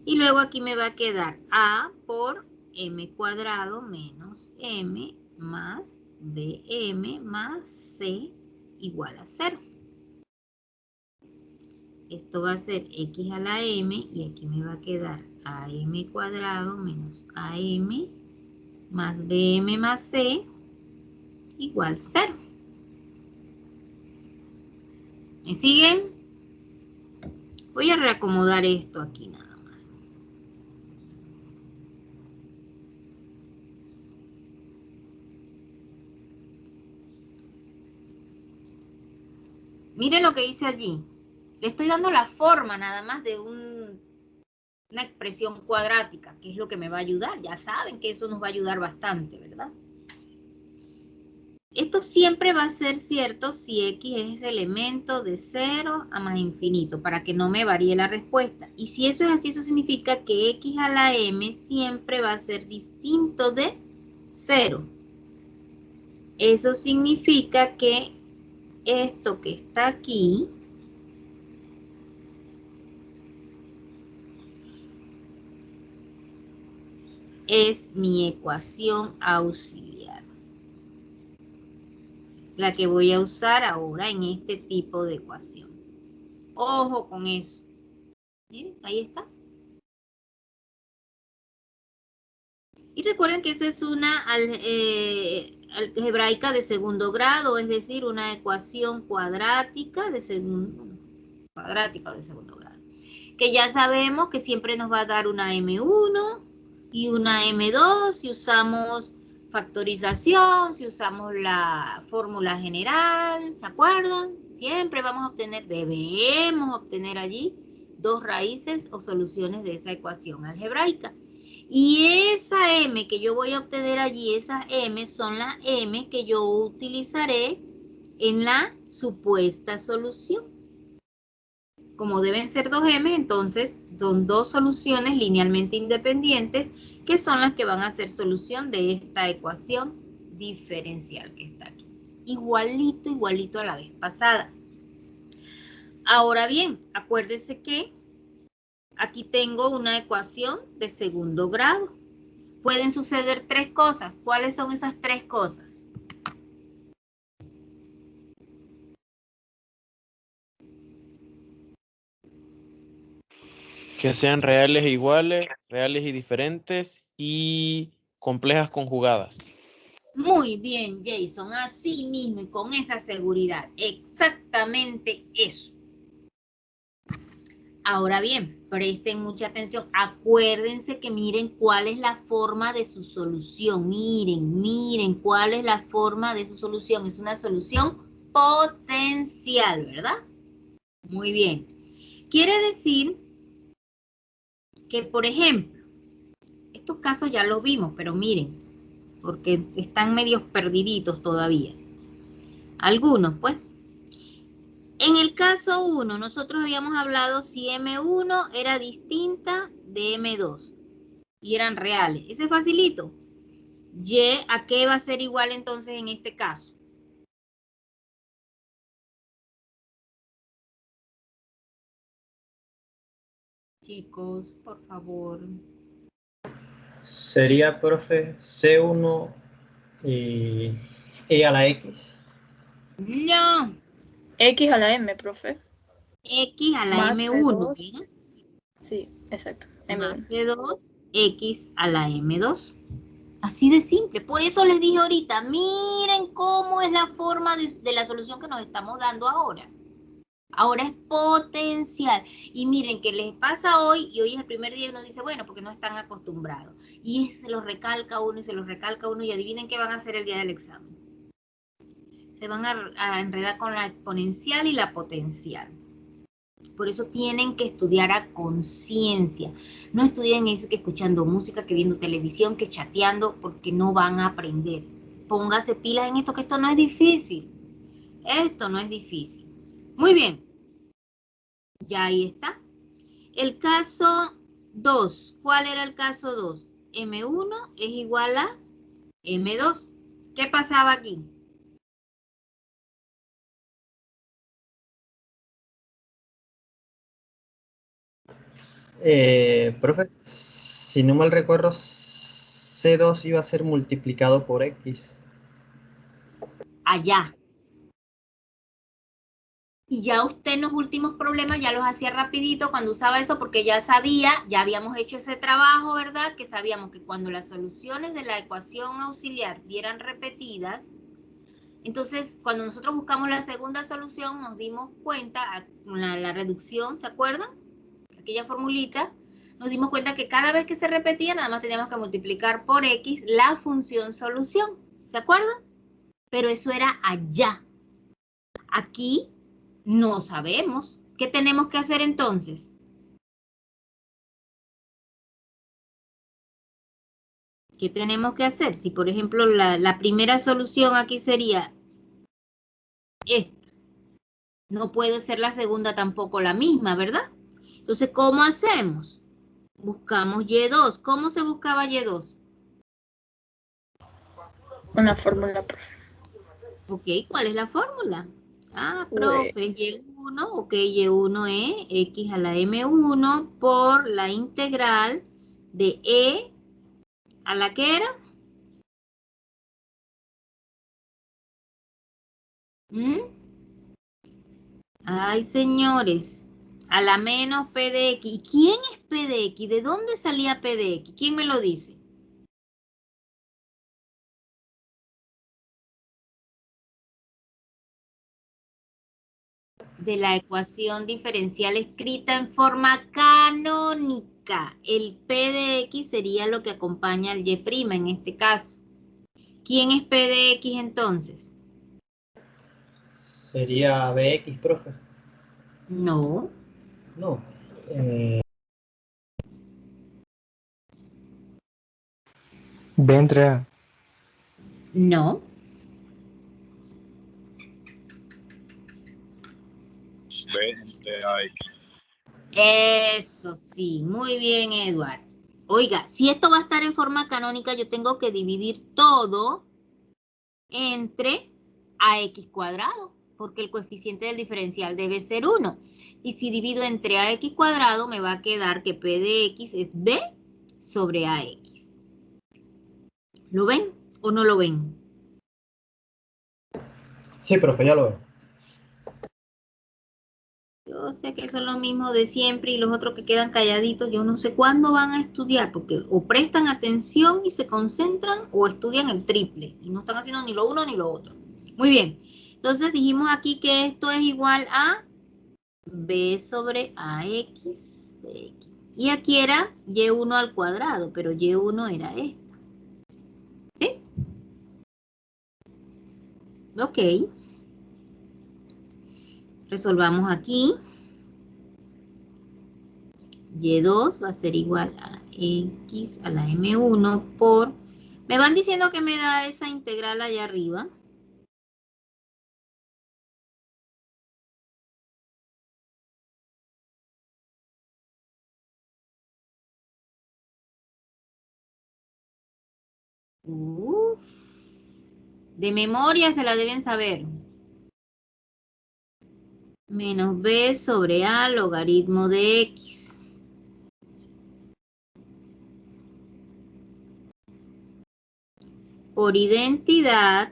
[SPEAKER 2] Y luego aquí me va a quedar a por m cuadrado menos m más bm más c igual a 0. Esto va a ser x a la m y aquí me va a quedar am cuadrado menos am más bm más c igual 0. ¿Me siguen? Voy a reacomodar esto aquí nada más. Miren lo que hice allí. Le estoy dando la forma nada más de una expresión cuadrática, que es lo que me va a ayudar. Ya saben que eso nos va a ayudar bastante, ¿verdad? Esto siempre va a ser cierto si x es elemento de 0 a más infinito, para que no me varíe la respuesta. Y si eso es así, eso significa que x a la m siempre va a ser distinto de 0. Eso significa que esto que está aquí es mi ecuación auxiliar, la que voy a usar ahora en este tipo de ecuación. Ojo con eso. Miren, ahí está. Y recuerden que esa es una algebraica de segundo grado, es decir, una ecuación cuadrática de segundo grado. Que ya sabemos que siempre nos va a dar una M1 y una M2 si usamos factorización, si usamos la fórmula general, ¿se acuerdan? Siempre vamos a obtener, debemos obtener allí dos raíces o soluciones de esa ecuación algebraica. Y esa M que yo voy a obtener allí, esas M son las M que yo utilizaré en la supuesta solución. Como deben ser dos M, entonces son dos soluciones linealmente independientes que son las que van a ser solución de esta ecuación diferencial que está aquí. Igualito, igualito a la vez pasada. Ahora bien, acuérdense que aquí tengo una ecuación de segundo grado. Pueden suceder tres cosas. ¿Cuáles son esas tres cosas?
[SPEAKER 7] Que sean reales e iguales, reales y diferentes y complejas conjugadas.
[SPEAKER 2] Muy bien, Jason, así mismo y con esa seguridad, exactamente eso. Ahora bien, presten mucha atención, acuérdense que miren cuál es la forma de su solución, miren cuál es la forma de su solución, es una solución potencial, ¿verdad? Muy bien, quiere decir que, por ejemplo, estos casos ya los vimos, pero miren, porque están medios perdiditos todavía. Algunos, pues. En el caso 1, nosotros habíamos hablado si M1 era distinta de M2 y eran reales. Ese es facilito. Y, ¿a qué va a ser igual entonces en este caso? Chicos, por favor.
[SPEAKER 4] Sería, profe, C1 y E a la X.
[SPEAKER 2] No.
[SPEAKER 1] X a la M, profe.
[SPEAKER 2] X a la
[SPEAKER 1] Más
[SPEAKER 2] M1.
[SPEAKER 1] C2.
[SPEAKER 2] ¿Bien?
[SPEAKER 1] Sí, exacto.
[SPEAKER 2] Más
[SPEAKER 1] M1.
[SPEAKER 2] C2, X a la M2. Así de simple. Por eso les dije ahorita, miren cómo es la forma de la solución que nos estamos dando ahora. Ahora es potencial. Y miren que les pasa hoy, y hoy es el primer día y uno dice, bueno, porque no están acostumbrados. Y se los recalca uno y se los recalca uno y adivinen qué van a hacer el día del examen. Se van a enredar con la exponencial y la potencial. Por eso tienen que estudiar a conciencia. No estudien eso que escuchando música, que viendo televisión, que chateando, porque no van a aprender. Póngase pilas en esto, que esto no es difícil. Esto no es difícil. Muy bien. Ya ahí está. El caso 2. ¿Cuál era el caso 2? M1 es igual a M2. ¿Qué pasaba aquí?
[SPEAKER 4] Profe, si no mal recuerdo, C2 iba a ser multiplicado por X.
[SPEAKER 2] Allá. Y ya usted en los últimos problemas ya los hacía rapidito cuando usaba eso porque ya sabía, ya habíamos hecho ese trabajo, ¿verdad? Que sabíamos que cuando las soluciones de la ecuación auxiliar dieran repetidas, entonces cuando nosotros buscamos la segunda solución nos dimos cuenta, con la reducción, ¿se acuerdan? Aquella formulita, nos dimos cuenta que cada vez que se repetía nada más teníamos que multiplicar por X la función solución, ¿se acuerdan? Pero eso era allá. Aquí no sabemos. ¿Qué tenemos que hacer entonces? ¿Qué tenemos que hacer? Si, por ejemplo, la primera solución aquí sería esta. No puede ser la segunda tampoco la misma, ¿verdad? Entonces, ¿cómo hacemos? Buscamos Y2. ¿Cómo se buscaba Y2?
[SPEAKER 1] Una fórmula, profe.
[SPEAKER 2] Ok, ¿cuál es la fórmula? Ah,
[SPEAKER 1] Pues,
[SPEAKER 2] profe, Y1, ok, Y1 es X a la M1 por la integral de E a la que era. Ay, señores, a la menos P de X. ¿Y quién es P de X? ¿De dónde salía P de X? ¿Quién me lo dice? De la ecuación diferencial escrita en forma canónica. El P de X sería lo que acompaña al Y' en este caso. ¿Quién es P de X entonces?
[SPEAKER 4] Sería BX, profe.
[SPEAKER 2] No.
[SPEAKER 4] No.
[SPEAKER 6] B entre A.
[SPEAKER 2] No.
[SPEAKER 9] B entre AX.
[SPEAKER 2] Eso sí, muy bien, Eduardo. Oiga, si esto va a estar en forma canónica, yo tengo que dividir todo entre AX cuadrado, porque el coeficiente del diferencial debe ser 1. Y si divido entre AX cuadrado, me va a quedar que P de X es B sobre AX. ¿Lo ven o no lo ven?
[SPEAKER 4] Sí, profe, ya lo veo.
[SPEAKER 2] Yo sé que son lo mismo de siempre y los otros que quedan calladitos, yo no sé cuándo van a estudiar, porque o prestan atención y se concentran o estudian el triple y no están haciendo ni lo uno ni lo otro. Muy bien, entonces dijimos aquí que esto es igual a b sobre ax de x. Y aquí era y1 al cuadrado, pero y1 era esta. ¿Sí? Ok. Resolvamos aquí. Y2 va a ser igual a x a la m1 por... Me van diciendo que me da esa integral allá arriba. Uf. De memoria se la deben saber. Menos b sobre a logaritmo de x. Por identidad,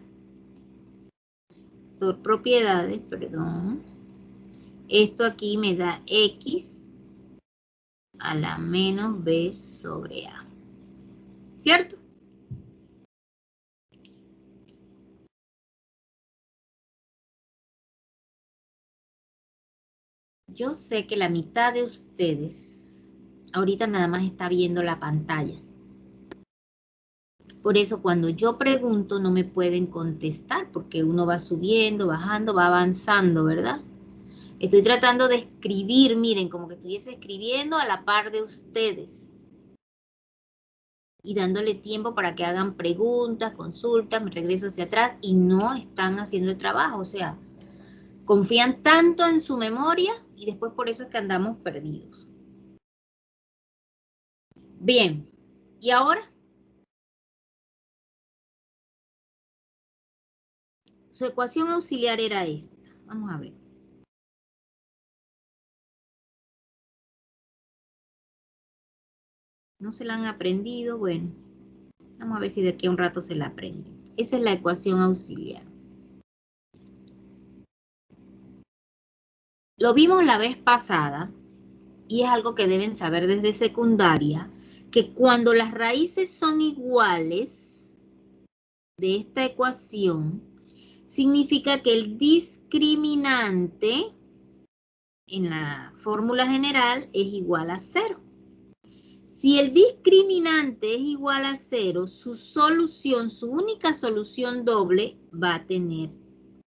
[SPEAKER 2] por propiedades, perdón. Esto aquí me da x a la menos b sobre a. ¿Cierto? Yo sé que la mitad de ustedes ahorita nada más está viendo la pantalla. Por eso cuando yo pregunto no me pueden contestar porque uno va subiendo, bajando, va avanzando, ¿verdad? Estoy tratando de escribir, miren, como que estuviese escribiendo a la par de ustedes. Y dándole tiempo para que hagan preguntas, consultas, me regreso hacia atrás y no están haciendo el trabajo. O sea, confían tanto en su memoria y después por eso es que andamos perdidos. Bien, ¿y ahora? Su ecuación auxiliar era esta. Vamos a ver. ¿No se la han aprendido? Bueno, vamos a ver si de aquí a un rato se la aprenden. Esa es la ecuación auxiliar. Lo vimos la vez pasada, y es algo que deben saber desde secundaria, que cuando las raíces son iguales de esta ecuación, significa que el discriminante en la fórmula general es igual a 0. Si el discriminante es igual a 0, su solución, su única solución doble va a tener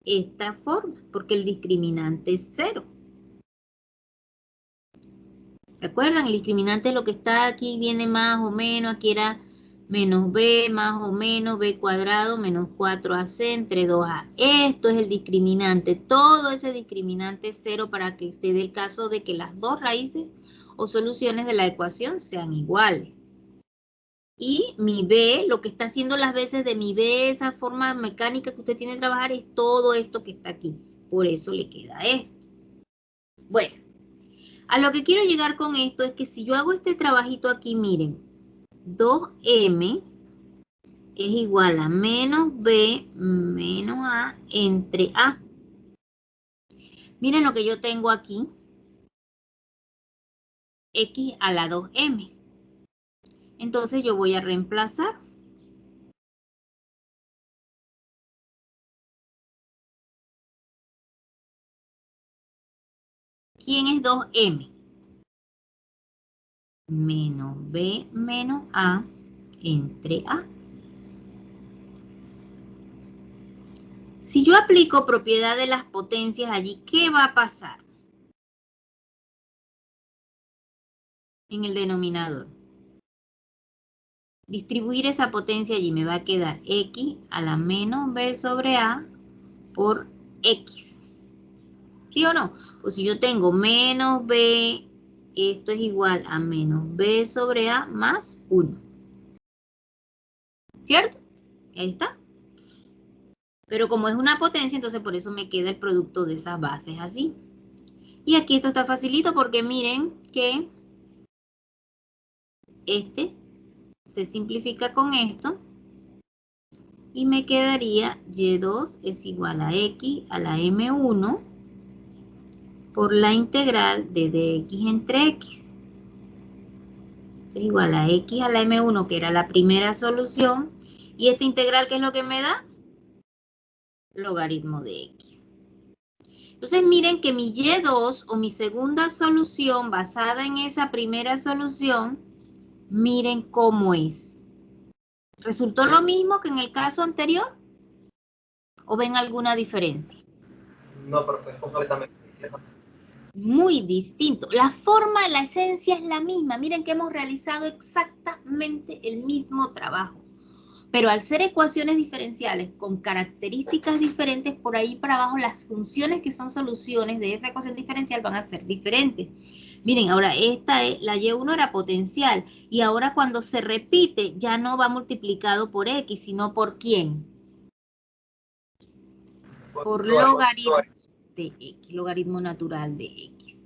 [SPEAKER 2] esta forma, porque el discriminante es 0. ¿Se acuerdan? El discriminante es lo que está aquí, viene más o menos, aquí era menos b más o menos b cuadrado menos 4ac entre 2a. Esto es el discriminante, todo ese discriminante es 0 para que se dé el caso de que las dos raíces o soluciones de la ecuación sean iguales. Y mi b, lo que está haciendo las veces de mi b, esa forma mecánica que usted tiene que trabajar, es todo esto que está aquí. Por eso le queda esto. Bueno, a lo que quiero llegar con esto es que si yo hago este trabajito aquí, miren, 2m es igual a menos b menos a entre a. Miren lo que yo tengo aquí, x a la 2m. Entonces yo voy a reemplazar. ¿Quién es 2m? Menos b menos a entre a. Si yo aplico propiedad de las potencias allí, ¿qué va a pasar en el denominador? Distribuir esa potencia allí me va a quedar x a la menos b sobre a por x. ¿Sí o no? Pues si yo tengo menos b, esto es igual a menos b sobre a más 1. ¿Cierto? Ahí está. Pero como es una potencia, entonces por eso me queda el producto de esas bases así. Y aquí esto está facilito porque miren que este se simplifica con esto. Y me quedaría y2 es igual a x a la m1 por la integral de dx entre x. Es igual a x a la m1, que era la primera solución. Y esta integral, ¿qué es lo que me da? Logaritmo de x. Entonces miren que mi y2 o mi segunda solución basada en esa primera solución, miren cómo es. ¿Resultó lo mismo que en el caso anterior? ¿O ven alguna diferencia?
[SPEAKER 4] No, profe, es completamente distinto.
[SPEAKER 2] Muy distinto. La forma, la esencia es la misma. Miren que hemos realizado exactamente el mismo trabajo. Pero al ser ecuaciones diferenciales con características diferentes, por ahí para abajo las funciones que son soluciones de esa ecuación diferencial van a ser diferentes. Miren, ahora la y1 era potencial y ahora cuando se repite ya no va multiplicado por x, sino por ¿quién? Por logaritmo de x, logaritmo natural de x.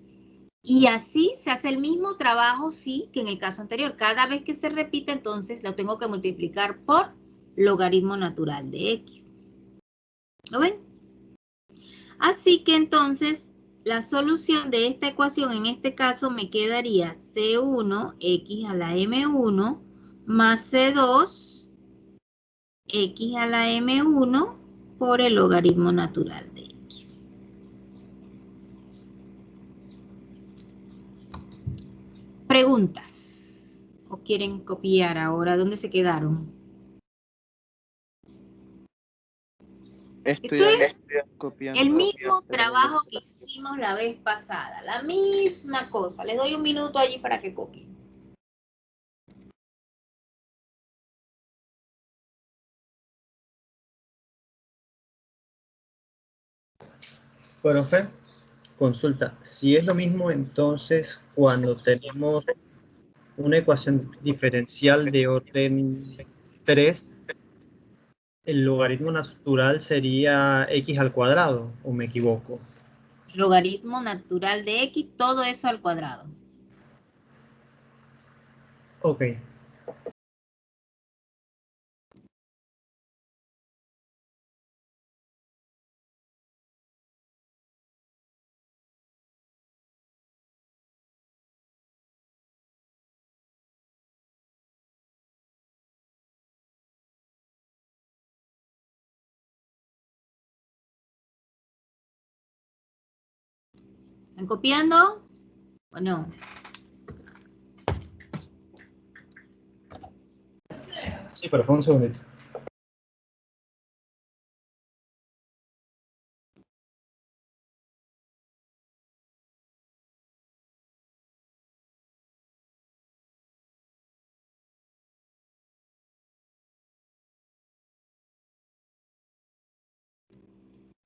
[SPEAKER 2] Y así se hace el mismo trabajo, sí, que en el caso anterior. Cada vez que se repite, entonces lo tengo que multiplicar por logaritmo natural de x. ¿Lo ven? Así que entonces la solución de esta ecuación en este caso me quedaría C1 x a la m1 más C2 x a la m1 por el logaritmo natural de x. ¿Preguntas? ¿O quieren copiar ahora? ¿Dónde se quedaron? Esto es
[SPEAKER 7] Copiando.
[SPEAKER 2] el mismo trabajo que hicimos la vez pasada, la misma cosa. Les doy un minuto allí para que copien.
[SPEAKER 4] Profe, consulta. Si es lo mismo, entonces, cuando tenemos una ecuación diferencial de orden 3, el logaritmo natural sería x al cuadrado, ¿o me equivoco?
[SPEAKER 2] Logaritmo natural de x, todo eso al cuadrado.
[SPEAKER 4] Ok.
[SPEAKER 2] ¿Están copiando o no?
[SPEAKER 4] Sí, pero fue un segundito.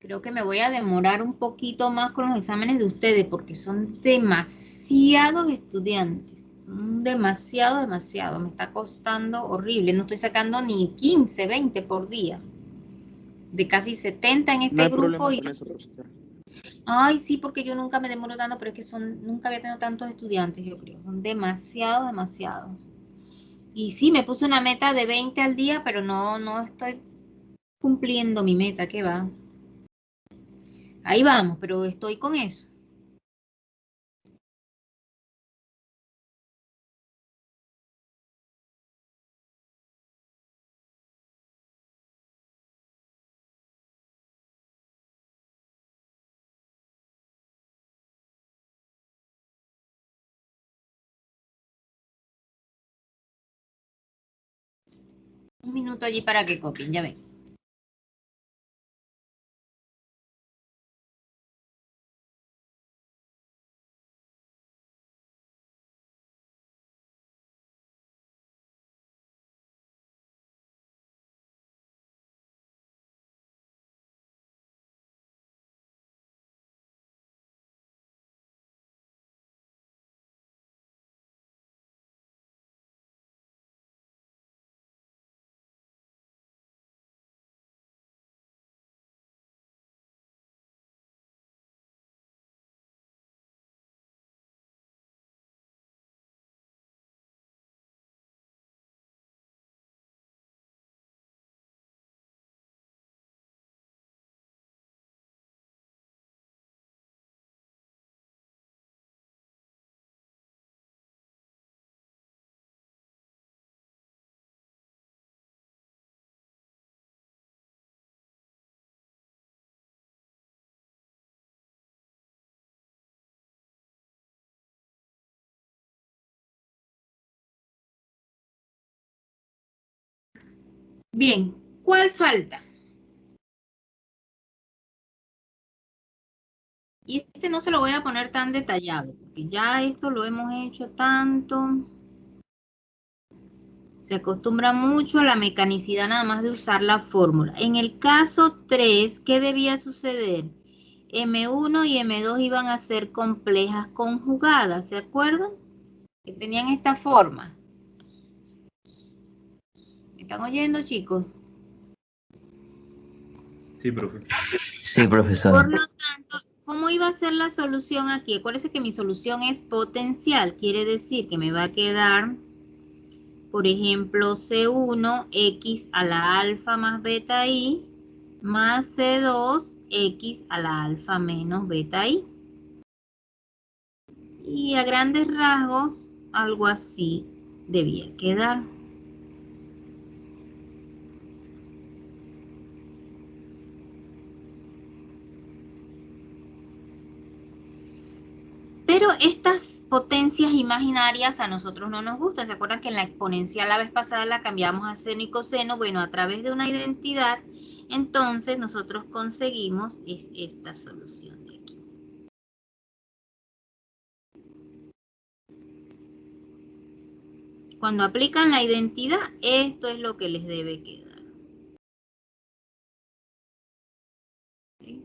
[SPEAKER 2] Creo que me voy a demorar un poquito más con los exámenes de ustedes porque son demasiados estudiantes. Demasiado. Me está costando horrible. No estoy sacando ni 15, 20 por día. De casi 70 en
[SPEAKER 7] No
[SPEAKER 2] este
[SPEAKER 7] hay
[SPEAKER 2] grupo.
[SPEAKER 7] problema con eso, profesor.
[SPEAKER 2] Ay, sí, porque yo nunca me demoro tanto, pero es que nunca había tenido tantos estudiantes, yo creo. Son demasiados. Y sí, me puse una meta de 20 al día, pero no estoy cumpliendo mi meta, ¿qué va? Ahí vamos, pero estoy con eso. Un minuto allí para que copien, ya ven. Bien, ¿cuál falta? Y este no se lo voy a poner tan detallado, porque ya esto lo hemos hecho tanto. Se acostumbra mucho a la mecanicidad nada más de usar la fórmula. En el caso 3, ¿qué debía suceder? M1 y M2 iban a ser complejas conjugadas, ¿se acuerdan? Que tenían esta forma. ¿Me están oyendo, chicos?
[SPEAKER 8] Sí, profe.
[SPEAKER 10] Sí, profesor.
[SPEAKER 2] Por lo tanto, ¿cómo iba a ser la solución aquí? Acuérdense que mi solución es potencial. Quiere decir que me va a quedar, por ejemplo, C1, X a la alfa más beta I, más C2, X a la alfa menos beta I. Y a grandes rasgos, algo así debía quedar. Pero estas potencias imaginarias a nosotros no nos gustan. ¿Se acuerdan que en la exponencial la vez pasada la cambiamos a seno y coseno? Bueno, a través de una identidad, entonces nosotros conseguimos esta solución de aquí. Cuando aplican la identidad, esto es lo que les debe quedar. ¿Sí?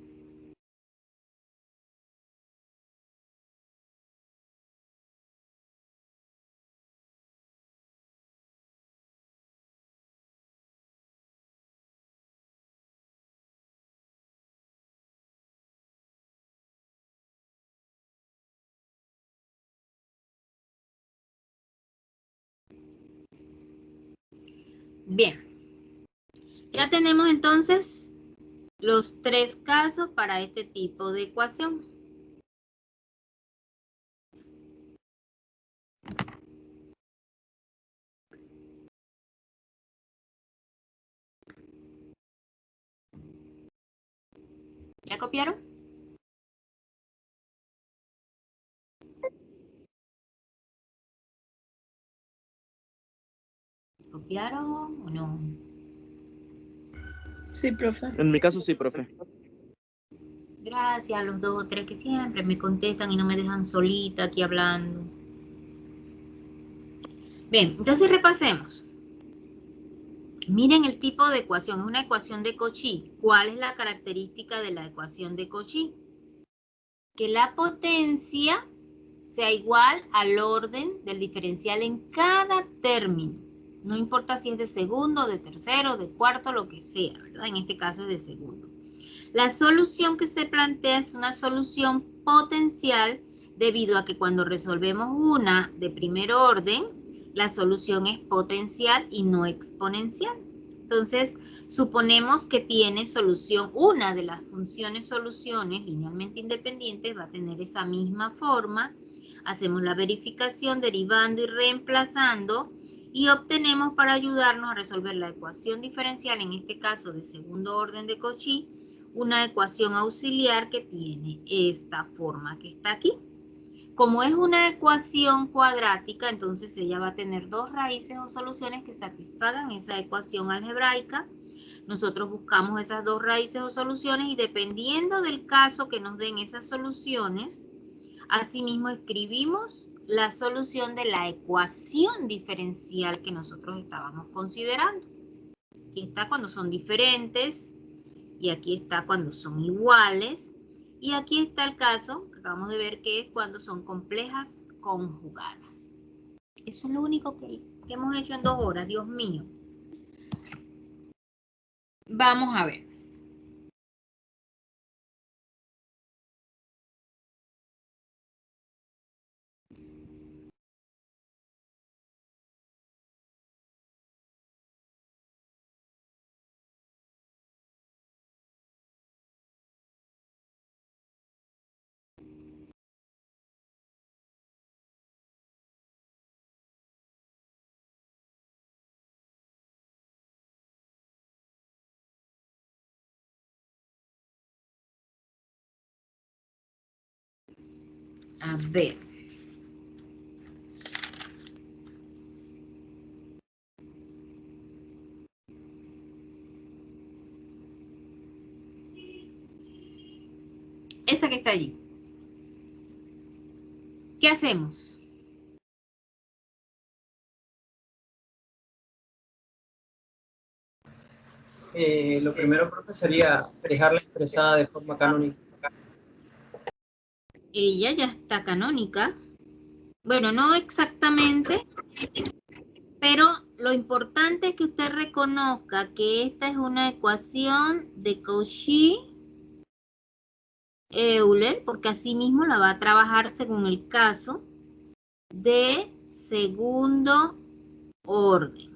[SPEAKER 2] Bien. Ya tenemos entonces los 3 casos para este tipo de ecuación. ¿Ya copiaron? ¿Copiaron o no?
[SPEAKER 1] Sí, profe.
[SPEAKER 7] En mi caso sí, profe.
[SPEAKER 2] Gracias a los 2 o 3 que siempre me contestan y no me dejan solita aquí hablando. Bien, entonces repasemos. Miren el tipo de ecuación, es una ecuación de Cauchy. ¿Cuál es la característica de la ecuación de Cauchy? Que la potencia sea igual al orden del diferencial en cada término. No importa si es de segundo, de tercero, de cuarto, lo que sea, ¿verdad? En este caso es de segundo. La solución que se plantea es una solución potencial debido a que cuando resolvemos una de primer orden, la solución es potencial y no exponencial. Entonces, suponemos que tiene solución, una de las funciones soluciones linealmente independientes va a tener esa misma forma. Hacemos la verificación derivando y reemplazando y obtenemos para ayudarnos a resolver la ecuación diferencial, en este caso de segundo orden de Cauchy, una ecuación auxiliar que tiene esta forma que está aquí. Como es una ecuación cuadrática, entonces ella va a tener 2 raíces o soluciones que satisfagan esa ecuación algebraica. Nosotros buscamos esas 2 raíces o soluciones y dependiendo del caso que nos den esas soluciones, asimismo escribimos la solución de la ecuación diferencial que nosotros estábamos considerando. Aquí está cuando son diferentes. Y aquí está cuando son iguales. Y aquí está el caso que acabamos de ver, que es cuando son complejas conjugadas. Eso es lo único que hemos hecho en 2 horas, Dios mío. Vamos a ver. A ver. Esa que está allí. ¿Qué hacemos?
[SPEAKER 4] Lo primero, profe, sería dejarla expresada de forma canónica.
[SPEAKER 2] Ella ya está canónica. Bueno, no exactamente, pero lo importante es que usted reconozca que esta es una ecuación de Cauchy-Euler, porque así mismo la va a trabajar según el caso de segundo orden.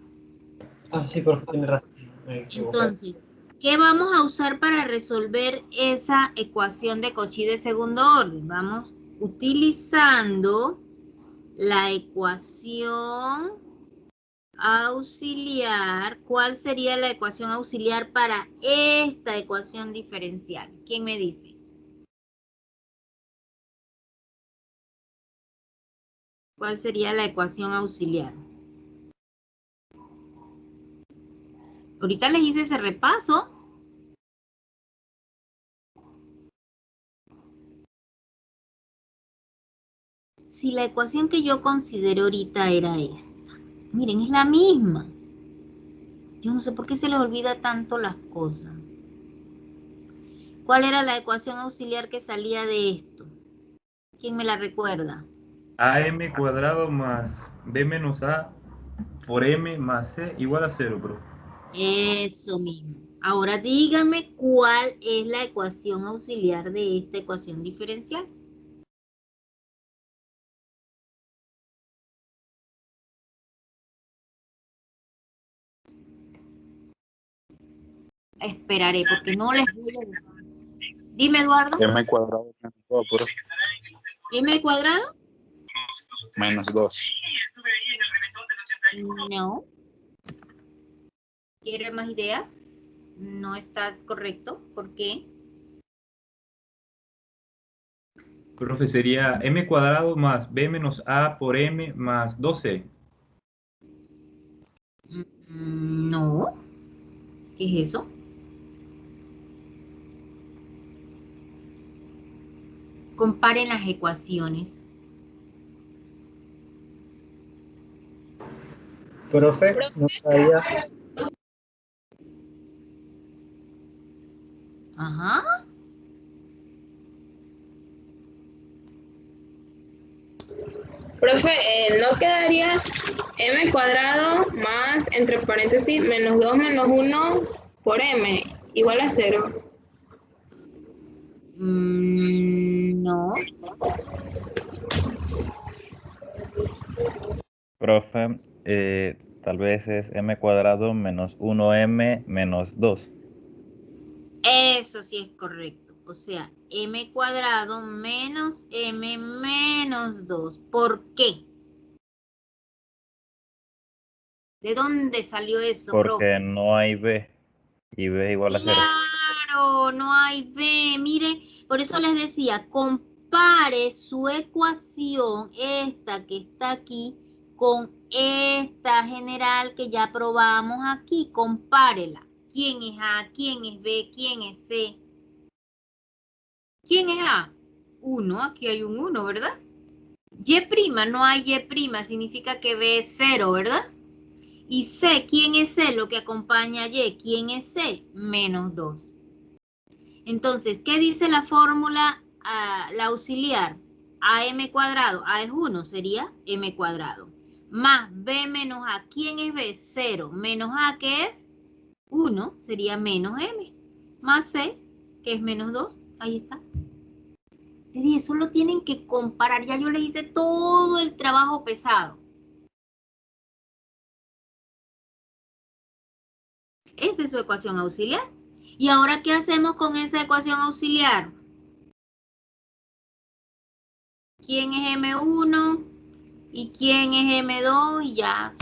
[SPEAKER 4] Ah, sí, profe, tiene razón. Me equivoqué.
[SPEAKER 2] Entonces, ¿qué vamos a usar para resolver esa ecuación de Cauchy de segundo orden? Vamos utilizando la ecuación auxiliar. ¿Cuál sería la ecuación auxiliar para esta ecuación diferencial? ¿Quién me dice? ¿Cuál sería la ecuación auxiliar? Ahorita les hice ese repaso. Si la ecuación que yo considero ahorita era esta. Miren, es la misma. Yo no sé por qué se les olvida tanto las cosas. ¿Cuál era la ecuación auxiliar que salía de esto? ¿Quién me la recuerda?
[SPEAKER 8] AM cuadrado más B menos A por M más C igual a 0, bro.
[SPEAKER 2] Eso mismo. Ahora díganme cuál es la ecuación auxiliar de esta ecuación diferencial. Esperaré porque no les voy a decir. Dime, Eduardo.
[SPEAKER 9] M cuadrado menos 2, bro.
[SPEAKER 2] ¿M cuadrado?
[SPEAKER 9] Menos 2.
[SPEAKER 2] No. ¿Quiere más ideas? No está correcto. ¿Por qué?
[SPEAKER 8] Profe, sería M cuadrado más B menos A por M más 12.
[SPEAKER 2] No. ¿Qué es eso? Comparen las ecuaciones.
[SPEAKER 4] Profe, nos daría
[SPEAKER 2] Ajá.
[SPEAKER 10] Profe, ¿no quedaría m cuadrado más, entre paréntesis, menos 2 menos 1 por m igual a 0?
[SPEAKER 2] No.
[SPEAKER 3] Profe, tal vez es m cuadrado menos 1m menos 2.
[SPEAKER 2] Eso sí es correcto. O sea, m cuadrado menos m menos 2. ¿Por qué? ¿De dónde salió eso,
[SPEAKER 3] Porque
[SPEAKER 2] profe?
[SPEAKER 3] no hay b y b igual a 0.
[SPEAKER 2] Claro, no hay b. Mire, por eso les decía, compare su ecuación, esta que está aquí, con esta general que ya probamos aquí. Compárela. ¿Quién es A? ¿Quién es B? ¿Quién es C? ¿Quién es A? 1, aquí hay un 1, ¿verdad? Y', no hay Y', significa que B es 0, ¿verdad? Y C, ¿quién es C? Lo que acompaña a Y, ¿quién es C? Menos 2. Entonces, ¿qué dice la fórmula, la auxiliar? AM cuadrado, A es 1, sería M cuadrado. Más B menos A, ¿quién es B? 0, menos A, ¿qué es? 1, sería menos M. Más C, que es menos 2, ahí está. Y eso lo tienen que comparar. Ya yo les hice todo el trabajo pesado. Esa es su ecuación auxiliar. ¿Y ahora qué hacemos con esa ecuación auxiliar? ¿Quién es M1? ¿Y quién es M2? Y ya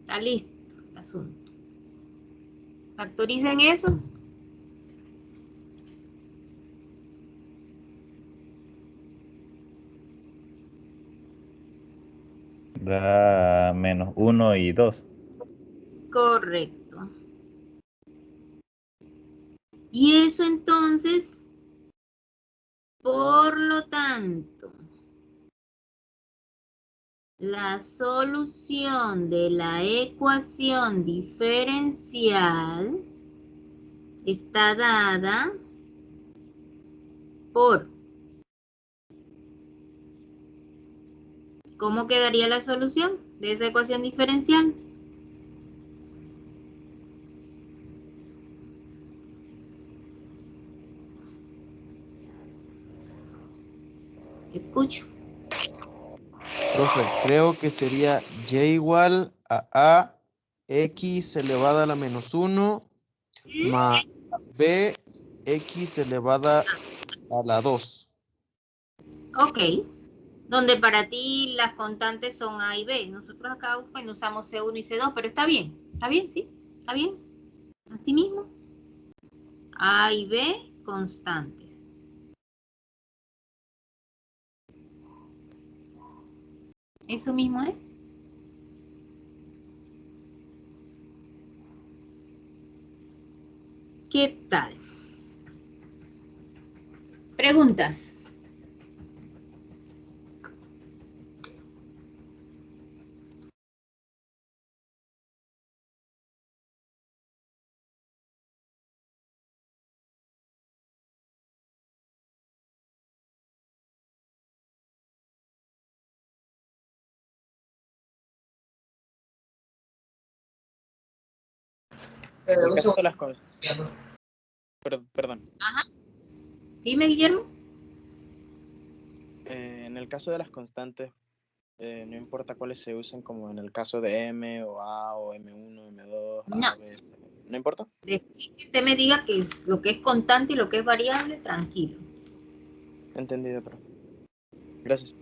[SPEAKER 2] está listo el asunto. Factoricen eso.
[SPEAKER 3] Da menos 1 y 2.
[SPEAKER 2] Correcto. Y eso entonces esto. La solución de la ecuación diferencial está dada por... ¿Cómo quedaría la solución de esa ecuación diferencial? Escucho.
[SPEAKER 7] Profe, creo que sería y igual a x elevada a la menos 1 más b x elevada a la 2.
[SPEAKER 2] Ok. Donde para ti las constantes son A y B. Nosotros acá bueno, usamos C1 y C2, pero está bien, ¿sí? ¿Está bien? Así mismo. A y B constantes. Eso mismo, ¿eh? ¿Qué tal? Preguntas.
[SPEAKER 7] En el caso de las Perdón.
[SPEAKER 2] Ajá. Dime, Guillermo.
[SPEAKER 7] En el caso de las constantes, no importa cuáles se usen, como en el caso de M o A o M1, M2,
[SPEAKER 2] No.
[SPEAKER 7] A, B, ¿no importa?
[SPEAKER 2] Después que usted me diga que es lo que es constante y lo que es variable, tranquilo.
[SPEAKER 7] Entendido, profe. Gracias.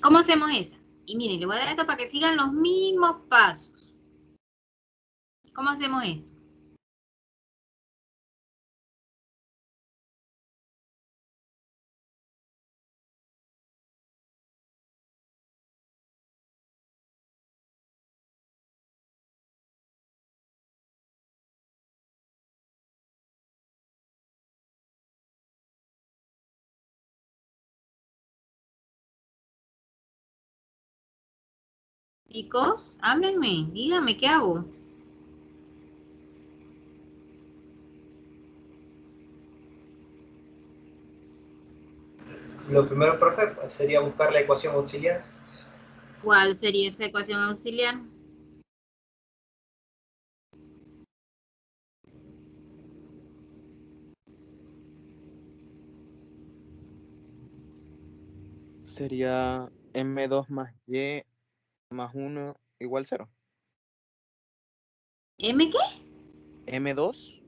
[SPEAKER 2] ¿Cómo hacemos esa? Y miren, le voy a dar esto para que sigan los mismos pasos. ¿Cómo hacemos esto? Chicos, háblenme, díganme, ¿qué hago?
[SPEAKER 4] Lo primero, profe, sería buscar la ecuación auxiliar.
[SPEAKER 2] ¿Cuál sería esa ecuación auxiliar?
[SPEAKER 7] Sería M2 más Y más 1 igual 0.
[SPEAKER 2] ¿M qué?
[SPEAKER 7] M2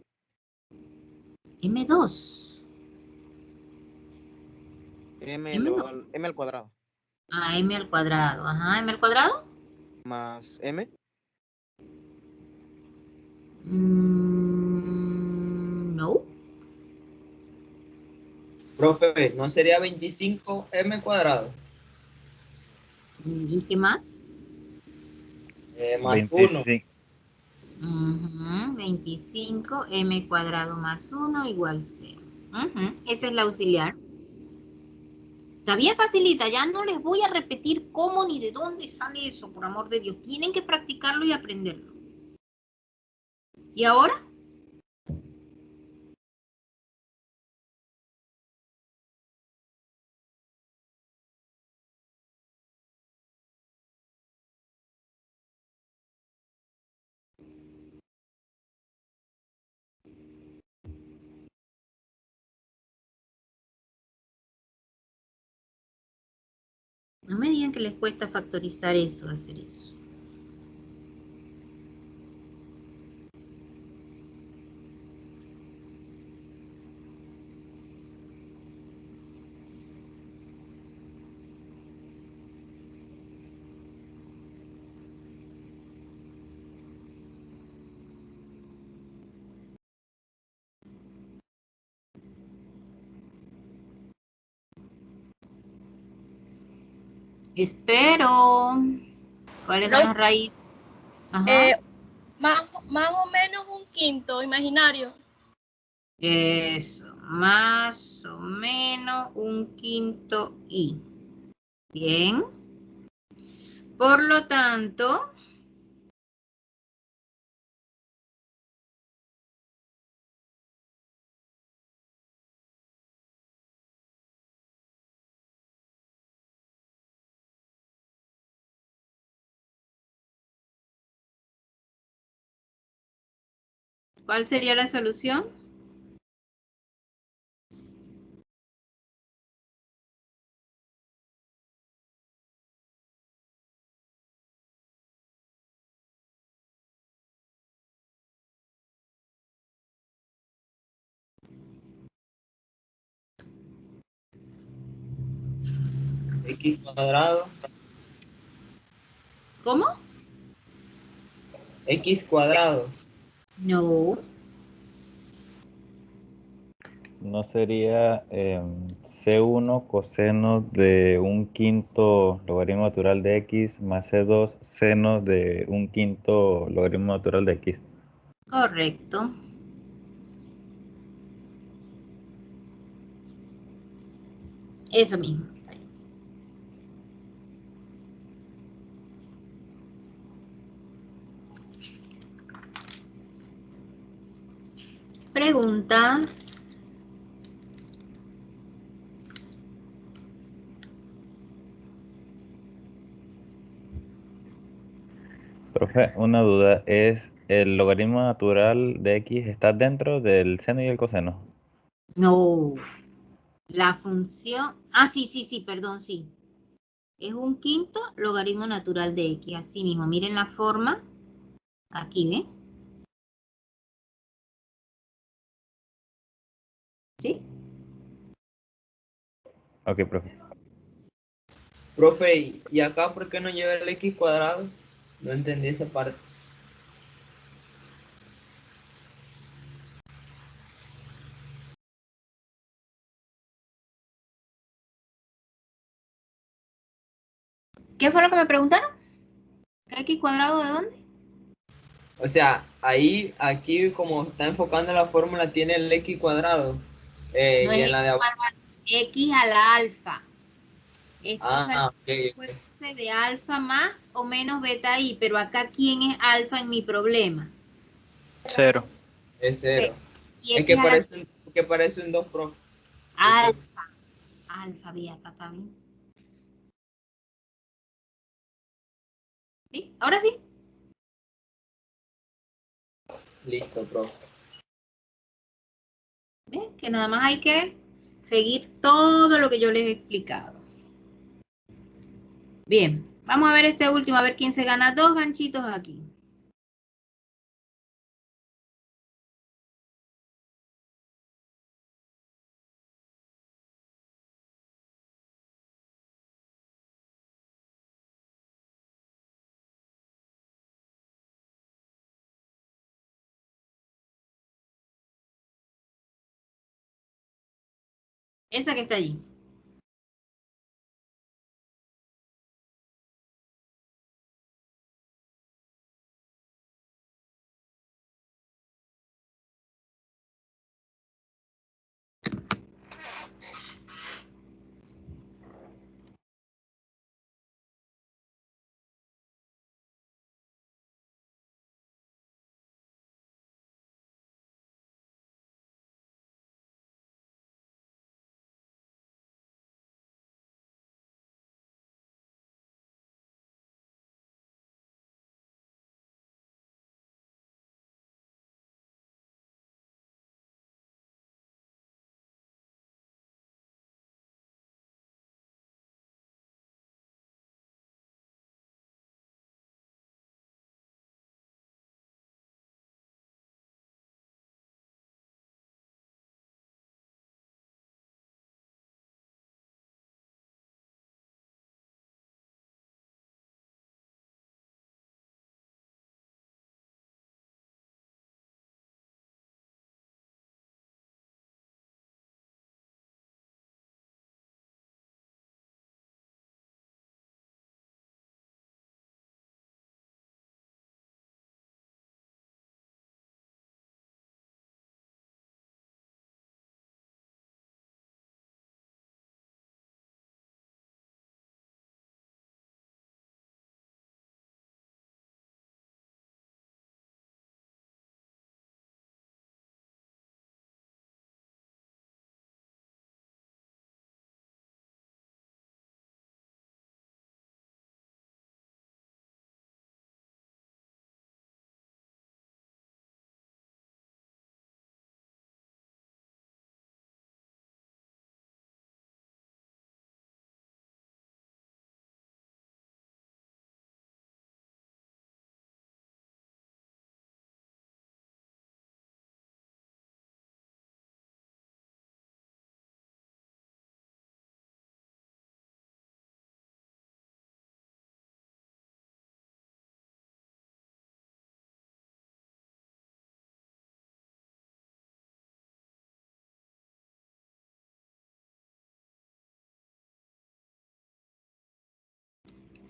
[SPEAKER 2] M2.
[SPEAKER 7] M al cuadrado
[SPEAKER 2] Ah, M al cuadrado. Ajá, M al cuadrado.
[SPEAKER 7] más M.
[SPEAKER 2] No.
[SPEAKER 11] Profe, ¿no sería 25m cuadrado?
[SPEAKER 2] ¿Y qué más?
[SPEAKER 11] Más 1.
[SPEAKER 3] 25.
[SPEAKER 2] 25 M cuadrado más 1 igual 0. Esa es la auxiliar. Está bien facilita, ya no les voy a repetir cómo ni de dónde sale eso, por amor de Dios. Tienen que practicarlo y aprenderlo. ¿Y ahora? No me digan que les cuesta factorizar eso, hacer eso. Espero. ¿Cuáles son las raíces? Ajá.
[SPEAKER 12] Más o menos un quinto imaginario.
[SPEAKER 2] Eso, más o menos un quinto i. Bien. Por lo tanto, ¿cuál sería la solución?
[SPEAKER 11] X cuadrado.
[SPEAKER 2] ¿Cómo?
[SPEAKER 11] X cuadrado.
[SPEAKER 2] No.
[SPEAKER 3] No sería C1 coseno de un quinto logaritmo natural de X más C2 seno de un quinto logaritmo natural de X.
[SPEAKER 2] Correcto. Eso mismo. Preguntas.
[SPEAKER 3] Profe, una duda, ¿es el logaritmo natural de X está dentro del seno y el coseno?
[SPEAKER 2] No. La función. Ah, sí, perdón, sí. Es un quinto logaritmo natural de x. Así mismo, miren la forma. Aquí, ¿ven? ¿Sí?
[SPEAKER 3] Ok, profe.
[SPEAKER 11] Profe, ¿y acá por qué no lleva el X cuadrado? No entendí esa parte.
[SPEAKER 2] ¿Qué fue lo que me preguntaron? ¿X cuadrado de dónde?
[SPEAKER 11] O sea, ahí, aquí como está enfocando la fórmula, tiene el X cuadrado.
[SPEAKER 2] No
[SPEAKER 11] Y
[SPEAKER 2] es
[SPEAKER 11] en la
[SPEAKER 2] x
[SPEAKER 11] de abajo.
[SPEAKER 2] cuadrado, x a la alfa. Esto es
[SPEAKER 11] Ah, ok.
[SPEAKER 2] acuérdense de alfa más o menos beta i, pero acá ¿quién es alfa en mi problema?
[SPEAKER 9] 0.
[SPEAKER 11] Es cero.
[SPEAKER 2] Y
[SPEAKER 11] Es
[SPEAKER 2] x a la
[SPEAKER 11] que parece un 2 profe.
[SPEAKER 2] alfa. Alfa, vi acá también. ¿Sí? Ahora sí.
[SPEAKER 11] Listo, profe.
[SPEAKER 2] ¿Ven? Que nada más hay que seguir todo lo que yo les he explicado. Bien, vamos a ver este último, a ver quién se gana 2 ganchitos aquí. Esa que está allí.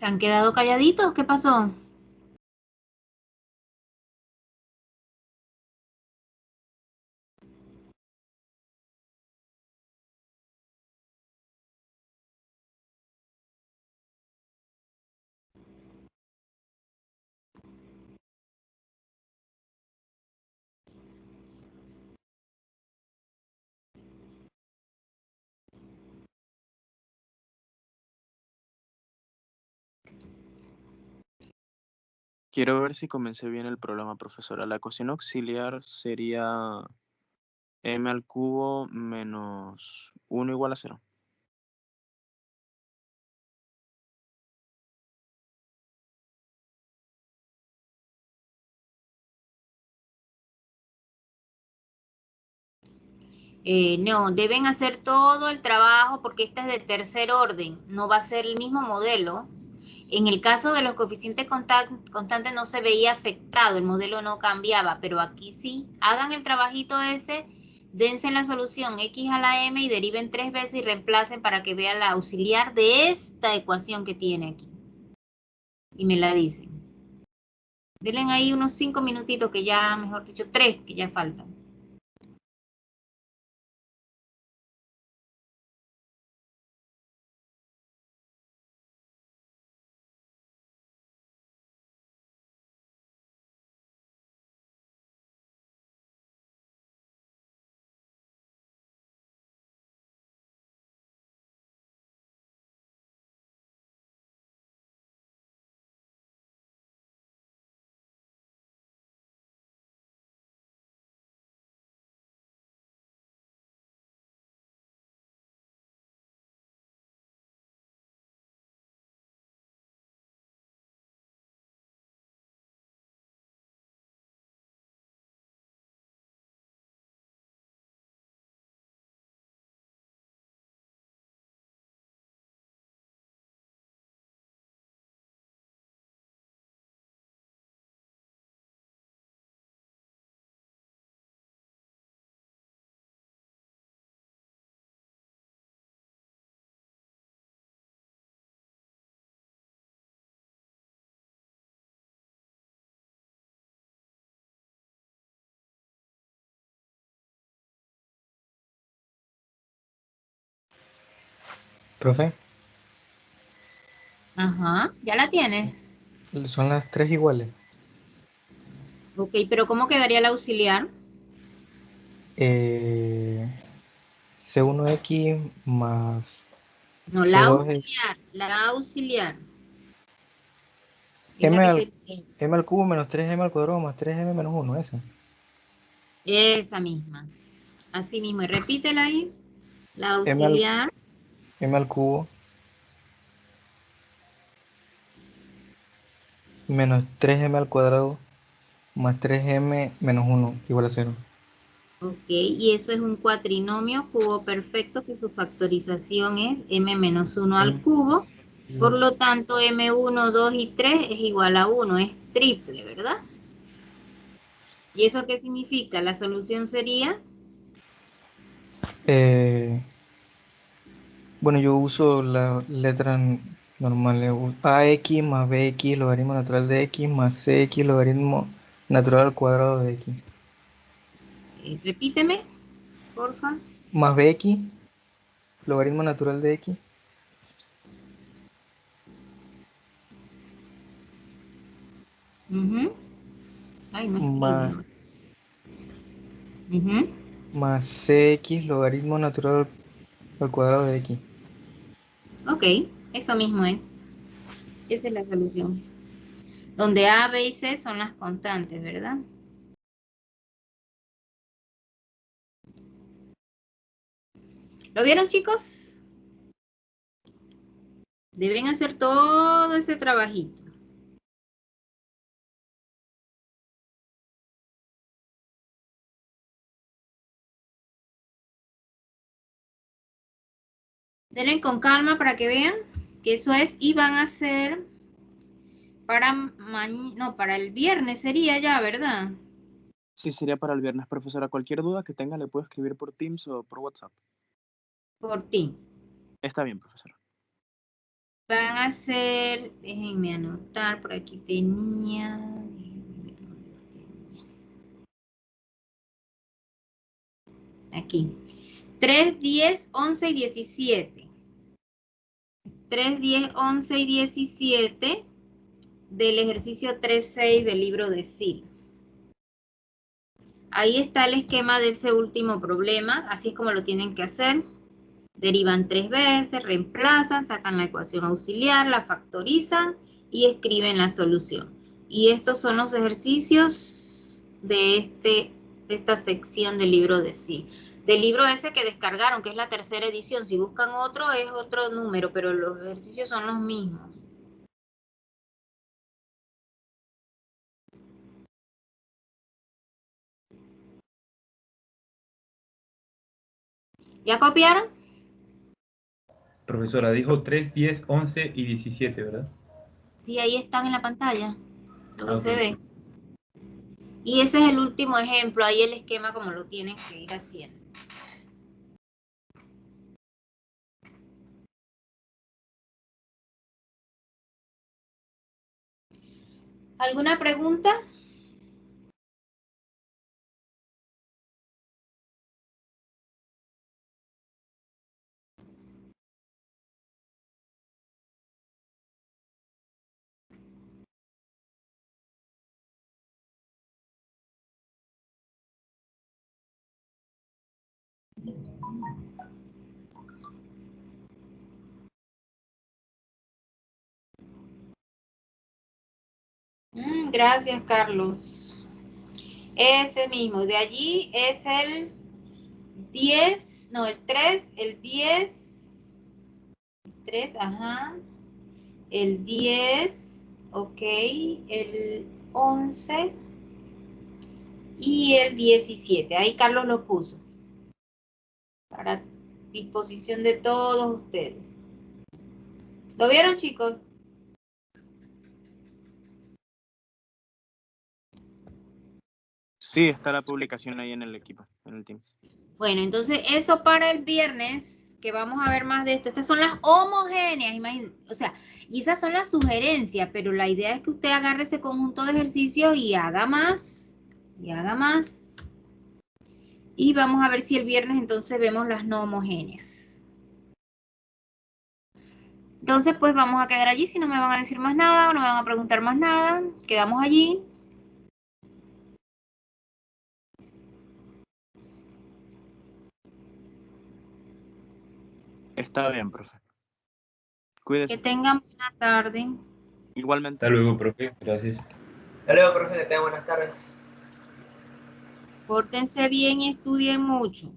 [SPEAKER 2] ¿Se han quedado calladitos? ¿Qué pasó?
[SPEAKER 13] Quiero ver si comencé bien el problema, profesora. La ecuación auxiliar sería m al cubo menos 1 igual a 0.
[SPEAKER 2] No, deben hacer todo el trabajo porque esta es de tercer orden, no va a ser el mismo modelo. En el caso de los coeficientes constantes no se veía afectado, el modelo no cambiaba, pero aquí sí. Hagan el trabajito ese, dense la solución x a la m y deriven 3 veces y reemplacen para que vean la auxiliar de esta ecuación que tiene aquí. Y me la dicen. Denle ahí unos 5 minutitos que ya, mejor dicho, 3 que ya faltan.
[SPEAKER 6] Profe,
[SPEAKER 2] Ajá, ¿ya la tienes?
[SPEAKER 6] son las 3 iguales.
[SPEAKER 2] Ok, pero ¿cómo quedaría el auxiliar?
[SPEAKER 6] C1X más
[SPEAKER 2] No,
[SPEAKER 6] C2X.
[SPEAKER 2] la auxiliar. Es la
[SPEAKER 6] M
[SPEAKER 2] que
[SPEAKER 6] al,
[SPEAKER 2] te...
[SPEAKER 6] M al cubo menos 3M al cuadrado más 3M menos 1, esa.
[SPEAKER 2] Esa misma. Así mismo. Y repítela ahí. La
[SPEAKER 6] M al,
[SPEAKER 2] auxiliar.
[SPEAKER 6] M al cubo menos 3M al cuadrado más 3M menos 1 igual a 0.
[SPEAKER 2] Ok, y eso es un cuatrinomio cubo perfecto que su factorización es m menos 1 al cubo. Por lo tanto, m1, 2 y 3 es igual a 1. Es triple, ¿verdad? ¿Y eso qué significa? La solución sería...
[SPEAKER 6] Bueno, yo uso la letra normal. AX más BX logaritmo natural de X más CX logaritmo natural al cuadrado de X.
[SPEAKER 2] repíteme, porfa.
[SPEAKER 6] Más BX logaritmo natural de X.
[SPEAKER 2] Ay, no
[SPEAKER 6] Más,
[SPEAKER 2] escribe.
[SPEAKER 6] más CX logaritmo natural al cuadrado de X.
[SPEAKER 2] Ok, eso mismo es. Esa es la solución. Donde A, B y C son las constantes, ¿verdad? ¿Lo vieron, chicos? Deben hacer todo ese trabajito. Denle con calma para que vean que eso es, y van a hacer para el viernes sería ya, ¿verdad?
[SPEAKER 13] Sí, sería para el viernes, profesora. Cualquier duda que tenga le puedo escribir por Teams o por WhatsApp.
[SPEAKER 2] Por Teams.
[SPEAKER 13] Está bien, profesora.
[SPEAKER 2] Van a ser, déjenme anotar, por aquí tenía. Aquí. 3, 10, 11 y 17. 3, 10, 11 y 17 del ejercicio 3.6 del libro de SIL. Ahí está el esquema de ese último problema, así es como lo tienen que hacer. Derivan 3 veces, reemplazan, sacan la ecuación auxiliar, la factorizan y escriben la solución. Y estos son los ejercicios de esta sección del libro de SIL. Del libro ese que descargaron, que es la tercera edición. Si buscan otro, es otro número, pero los ejercicios son los mismos. ¿Ya copiaron?
[SPEAKER 8] Profesora, dijo 3, 10, 11 y 17, ¿verdad?
[SPEAKER 2] Sí, ahí están en la pantalla. Luego se
[SPEAKER 8] Ok.
[SPEAKER 2] ve. Y ese es el último ejemplo. Ahí el esquema como lo tienen que ir haciendo. ¿Alguna pregunta? Gracias, Carlos. Ese mismo. De allí es el 10, no, el 3, el 10, 3, ajá. El 10, ok, el 11 y el 17. Ahí Carlos lo puso. Para disposición de todos ustedes. ¿Lo vieron, chicos?
[SPEAKER 13] Sí, está la publicación ahí en el equipo, en el Teams.
[SPEAKER 2] Bueno, entonces eso para el viernes, que vamos a ver más de esto. Estas son las homogéneas, imagínense. O sea, y esas son las sugerencias, pero la idea es que usted agarre ese conjunto de ejercicios y haga más. Y haga más. Y vamos a ver si el viernes entonces vemos las no homogéneas. Entonces, pues vamos a quedar allí, si no me van a decir más nada o no me van a preguntar más nada. Quedamos allí.
[SPEAKER 13] Está bien, profe.
[SPEAKER 2] Que
[SPEAKER 13] Cuídese.
[SPEAKER 2] tengan buena tarde.
[SPEAKER 13] Igualmente.
[SPEAKER 8] Hasta luego, profe. Gracias.
[SPEAKER 4] Hasta luego, profe, que tengan buenas tardes.
[SPEAKER 2] Pórtense bien y estudien mucho.